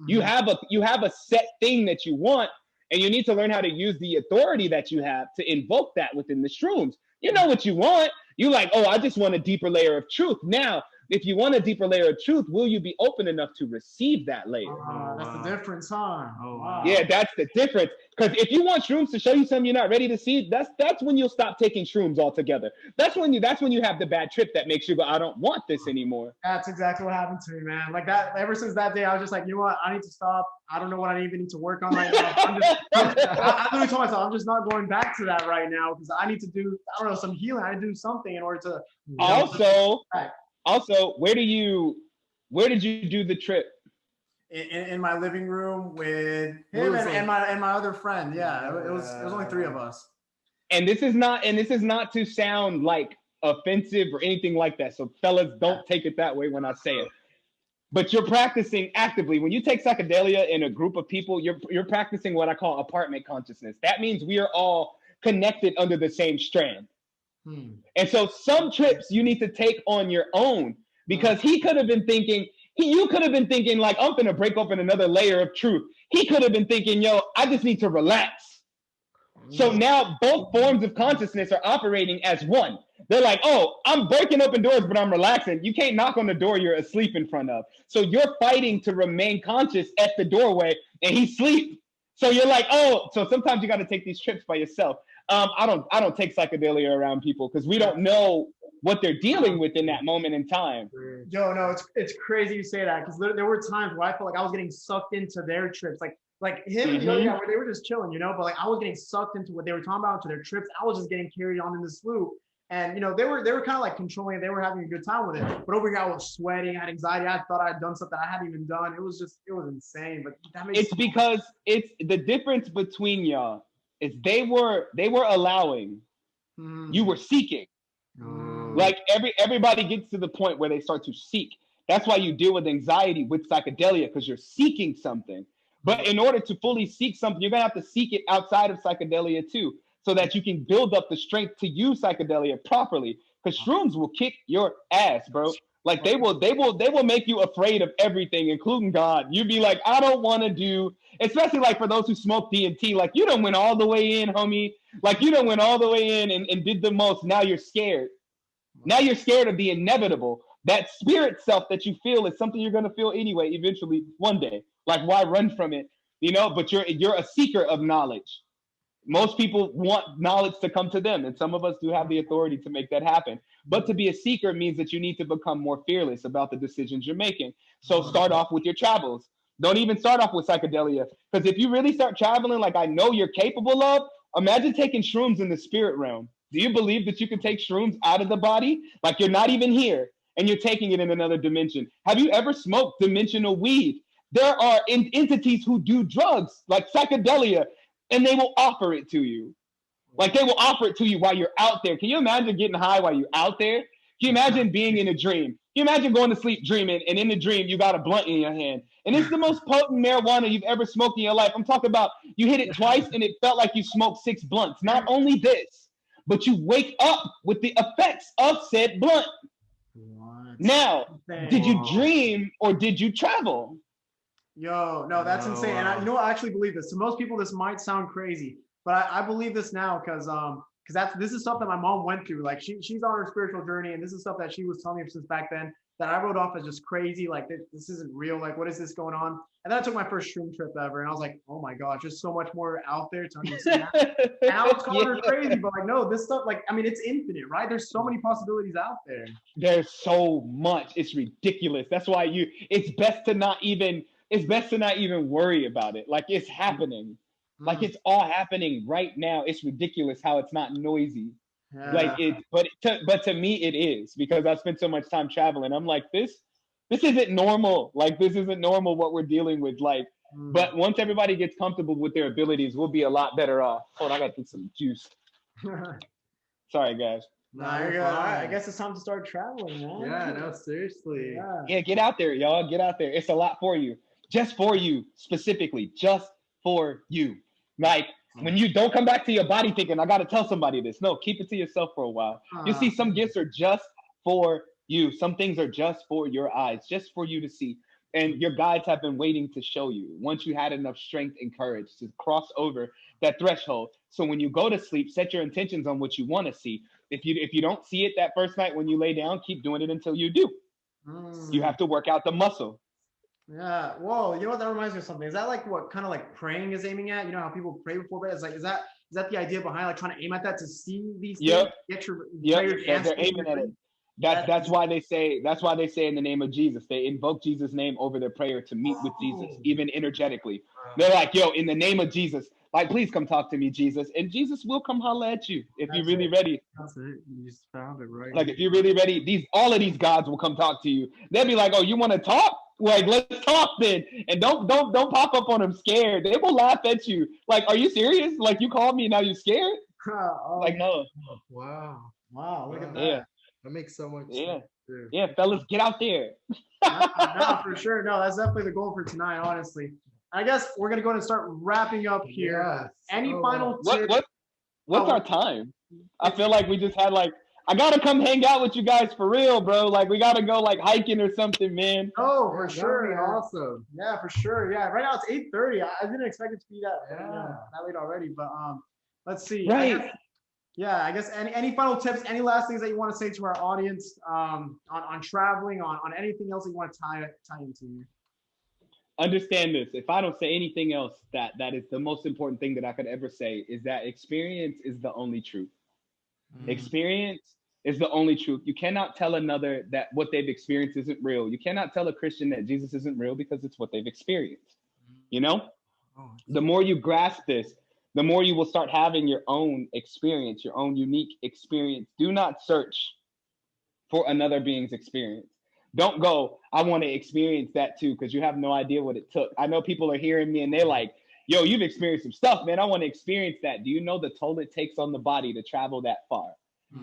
You have a set thing that you want, and you need to learn how to use the authority that you have to invoke that within the shrooms. You know what you want. You like, oh, I just want a deeper layer of truth. Now, if you want a deeper layer of truth, will you be open enough to receive that layer? That's the difference, huh? Oh, Wow. Yeah, that's the difference. Because if you want shrooms to show you something you're not ready to see, that's when you'll stop taking shrooms altogether. That's when you have the bad trip that makes you go, I don't want this anymore. That's exactly what happened to me, man. Like that, ever since that day, I was just like, you know what? I need to stop. I don't know what I even need to work on right now. I literally told myself, I'm just not going back to that right now because I need to do, I don't know, some healing. I need to do something in order to. Also, where did you do the trip? In my living room with him and my other friend. Yeah, it was only three of us. And this is not to sound like offensive or anything like that. So fellas, don't take it that way when I say it. But you're practicing actively. When you take psychedelia in a group of people, you're practicing what I call apartment consciousness. That means we are all connected under the same strand. And so some trips you need to take on your own because he could have been thinking, you could have been thinking like, I'm going to break open another layer of truth. He could have been thinking, yo, I just need to relax. So now both forms of consciousness are operating as one. They're like, oh, I'm breaking open doors, but I'm relaxing. You can't knock on the door you're asleep in front of. So you're fighting to remain conscious at the doorway and he's asleep. So you're like, oh, so sometimes you got to take these trips by yourself. I don't take psychedelia around people because we don't know what they're dealing with in that moment in time. Yo, no, it's crazy you say that because there were times where I felt like I was getting sucked into their trips, like him and Yoga, where they were just chilling, you know. But like I was getting sucked into what they were talking about, to their trips. I was just getting carried on in this loop, and you know they were kind of like controlling it. They were having a good time with it. But over here, I was sweating, I had anxiety. I thought I had done something I hadn't even done. It was insane. But that makes it's because it's the difference between y'all is they were allowing, you were seeking. Like everybody gets to the point where they start to seek. That's why you deal with anxiety with psychedelia, because you're seeking something. But in order to fully seek something, you're gonna have to seek it outside of psychedelia too, so that you can build up the strength to use psychedelia properly. Because shrooms will kick your ass, bro. Like they will make you afraid of everything, including God. You'd be like, I don't want to do, especially like for those who smoke DMT, like you done went all the way in, homie. Like you done went all the way in and did the most. Now you're scared. Now you're scared of the inevitable. That spirit self that you feel is something you're gonna feel anyway, eventually, one day. Like why run from it? You know, but you're a seeker of knowledge. Most people want knowledge to come to them, and some of us do have the authority to make that happen. But to be a seeker means that you need to become more fearless about the decisions you're making. So start off with your travels. Don't even start off with psychedelia, because if you really start traveling like I know you're capable of, imagine taking shrooms in the spirit realm. Do you believe that you can take shrooms out of the body? Like you're not even here, and you're taking it in another dimension. Have you ever smoked dimensional weed? There are entities who do drugs like psychedelia, and they will offer it to you. Like they will offer it to you while you're out there. Can you imagine getting high while you're out there? Can you imagine being in a dream? Can you imagine going to sleep dreaming, and in the dream you got a blunt in your hand, and it's the most potent marijuana you've ever smoked in your life? I'm talking about you hit it twice and it felt like you smoked 6 blunts. Not only this, but you wake up with the effects of said blunt. What? Now, did you dream or did you travel? Yo, no, that's insane. And you know what? I actually believe this. To most people, this might sound crazy, but I believe this now because this is stuff that my mom went through. Like she's on her spiritual journey, and this is stuff that she was telling me since back then that I wrote off as just crazy. Like this isn't real. Like what is this going on? And then I took my first shroom trip ever, and I was like, oh my gosh, there's so much more out there to understand. And I was calling her crazy, but like no, this stuff, like I mean, it's infinite, right? There's so many possibilities out there. There's so much. It's ridiculous. That's why it's best to not even worry about it. Like it's happening. Like it's all happening right now. It's ridiculous how it's not noisy. Like Yeah. but to me it is, because I spent so much time traveling. I'm like, this isn't normal. Like this isn't normal what we're dealing with. Like, but once everybody gets comfortable with their abilities, we'll be a lot better off. Hold on, I got to get some juice. Sorry, guys. No, you're good. All right, I guess it's time to start traveling, man. Yeah, no, seriously. Yeah, get out there, y'all. Get out there. It's a lot for you. Just for you, specifically. Just for you. Like, when you don't come back to your body thinking, I got to tell somebody this. No, keep it to yourself for a while. You see, some gifts are just for you. Some things are just for your eyes, just for you to see. And your guides have been waiting to show you once you had enough strength and courage to cross over that threshold. So when you go to sleep, set your intentions on what you want to see. If you don't see it that first night when you lay down, keep doing it until you do. You have to work out the muscle. Yeah. Whoa. You know what? That reminds me of something. Is that like what kind of like praying is aiming at? You know how people pray before bed? It's like, is that the idea behind like trying to aim at that to see these things? Get your prayers They're aiming at it. That's why they say in the name of Jesus. They invoke Jesus' name over their prayer to meet with Jesus, even energetically. They're like, yo, in the name of Jesus, like, please come talk to me, Jesus. And Jesus will come holler at you if you're really ready. That's it. You just found it right. Like, if you're really ready, all of these gods will come talk to you. They'll be like, oh, you want to talk? Like, let's talk then. And don't pop up on them scared. They will laugh at you. Like, are you serious? Like, you called me and now you're scared? Like, no. Wow. Look at that. Yeah. That makes so much sense. Too. Yeah, fellas, get out there. No, for sure. No, that's definitely the goal for tonight, honestly. I guess we're gonna go ahead and start wrapping up here. Yes. Any final tips? What's our time? I feel like we just had like, I gotta come hang out with you guys for real, bro. Like, we gotta go like hiking or something, man. Oh, for sure. That'd be awesome. Yeah, for sure. Yeah, right now it's 8:30. I didn't expect it to be that late already, but let's see. Right. I guess any final tips, any last things that you want to say to our audience on traveling, on anything else that you want to tie into here? Understand this. If I don't say anything else, that is the most important thing that I could ever say, is that experience is the only truth. Experience is the only truth. You cannot tell another that what they've experienced isn't real. You cannot tell a Christian that Jesus isn't real because it's what they've experienced. You know? The more you grasp this, the more you will start having your own experience, your own unique experience. Do not search for another being's experience. Don't go, I want to experience that too, because you have no idea what it took. I know people are hearing me and they're like, yo, you've experienced some stuff, man. I want to experience that. Do you know the toll it takes on the body to travel that far?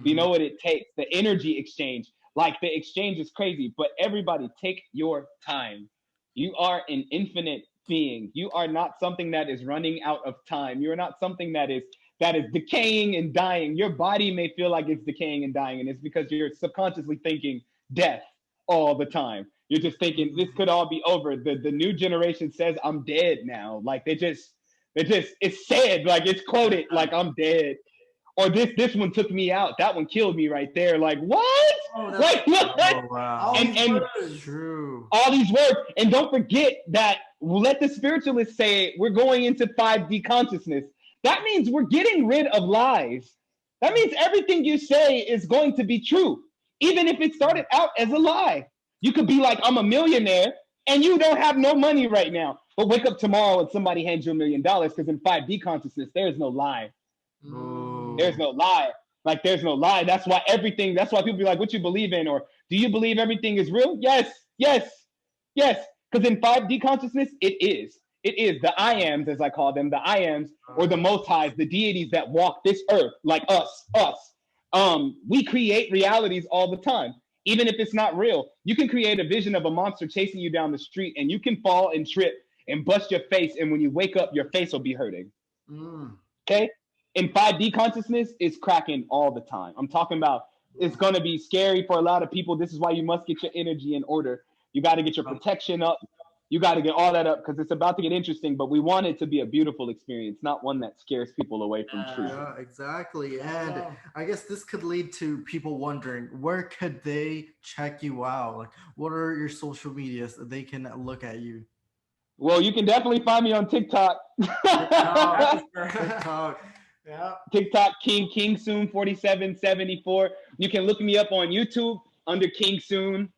Do you know what it takes? The energy exchange. Like, the exchange is crazy, but everybody take your time. You are an infinite being. You are not something that is running out of time. You are not something that is decaying and dying. Your body may feel like it's decaying and dying, and it's because you're subconsciously thinking death all the time. You're just thinking this could all be over. The new generation says I'm dead now. Like, it's said, like, it's quoted, like, I'm dead. Or this one took me out. That one killed me right there. Like, what? Like, wow. And true. All these words. And don't forget that, let the spiritualists say we're going into 5D consciousness. That means we're getting rid of lies. That means everything you say is going to be true, even if it started out as a lie. You could be like, I'm a millionaire, and you don't have no money right now. But wake up tomorrow and somebody hands you $1 million, because in 5D consciousness, there is no lie. There's no lie. Like, there's no lie. That's why people be like, what you believe in? Or do you believe everything is real? Yes. Because in 5D consciousness, it is. It is the I ams, as I call them, the I ams, or the most highs, the deities that walk this earth, like us. We create realities all the time, even if it's not real. You can create a vision of a monster chasing you down the street, and you can fall and trip and bust your face, and when you wake up, your face will be hurting. Okay? In 5D consciousness, it's cracking all the time. I'm talking about, it's going to be scary for a lot of people. This is why you must get your energy in order. You got to get your protection up. You got to get all that up, because it's about to get interesting, but we want it to be a beautiful experience, not one that scares people away from truth. Yeah, exactly. And I guess this could lead to people wondering, where could they check you out? Like, what are your social medias that they can look at you? Well, you can definitely find me on TikTok. TikTok. Yeah. TikTok, King Soon 4774. You can look me up on YouTube under King Soon.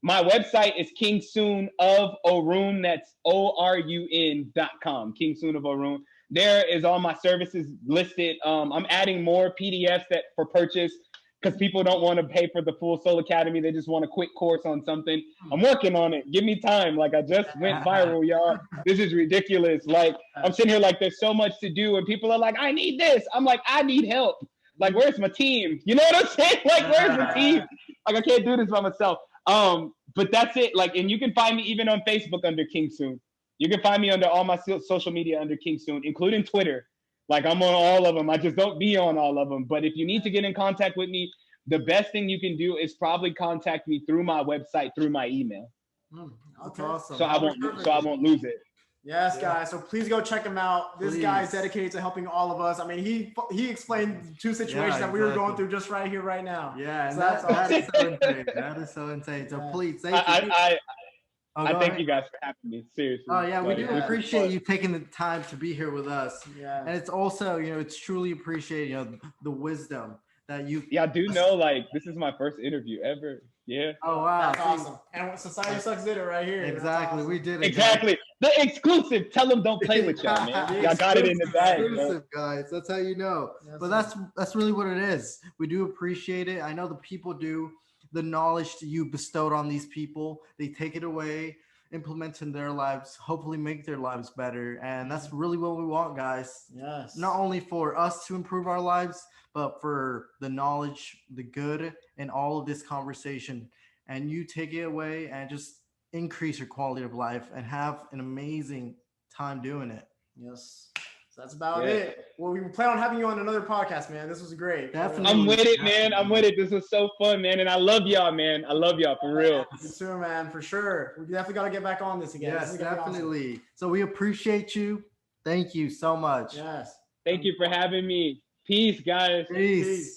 My website is King Soon of Orun. That's ORUN.com. King Soon of Orun. There is all my services listed. I'm adding more PDFs that for purchase because people don't want to pay for the full Soul Academy. They just want a quick course on something. I'm working on it. Give me time. Like I just went viral, y'all. This is ridiculous. Like I'm sitting here like there's so much to do, and people are like, I need this. I'm like, I need help. Like, where's my team? You know what I'm saying? Like, where's the team? Like, I can't do this by myself. But that's it. Like, and you can find me even on Facebook under King Soon. You can find me under all my social media under King Soon, including Twitter. Like, I'm on all of them. I just don't be on all of them. But if you need to get in contact with me, the best thing you can do is probably contact me through my website, through my email. Okay. Awesome. So I won't lose it. Yes, guys. So please go check him out. This guy is dedicated to helping all of us. I mean, he explained two situations that we were going through just right here, right now. Yeah, so that is so insane. That is so insane. So please, thank you. I thank you guys for having me. Seriously. Oh yeah, we do appreciate you taking the time to be here with us. Yeah. And it's also, it's truly appreciated, the wisdom that you. Yeah, I do know. Like, this is my first interview ever. Yeah. Oh wow, that's awesome. And Society Sucks did it right here. Exactly, awesome. We did it. Exactly. The exclusive. Tell them don't play with y'all, man. Y'all got it in the bag. Exclusive, guys. That's how you know. But that's really what it is. We do appreciate it. I know the people do. The knowledge that you bestowed on these people, they take it away, implement in their lives, hopefully make their lives better. And that's really what we want, guys. Yes. Not only for us to improve our lives, but for the knowledge, the good, and all of this conversation. And you take it away and just increase your quality of life and have an amazing time doing it. Yes. So that's about it. Well, we plan on having you on another podcast, man. This was great. Definitely. I'm with it, man. I'm with it. This was so fun, man. And I love y'all, man. I love y'all for real. You too, man, for sure. We definitely got to get back on this again. Yes, this definitely. Awesome. So we appreciate you. Thank you so much. Yes. Thank you for having me. Peace, guys. Peace.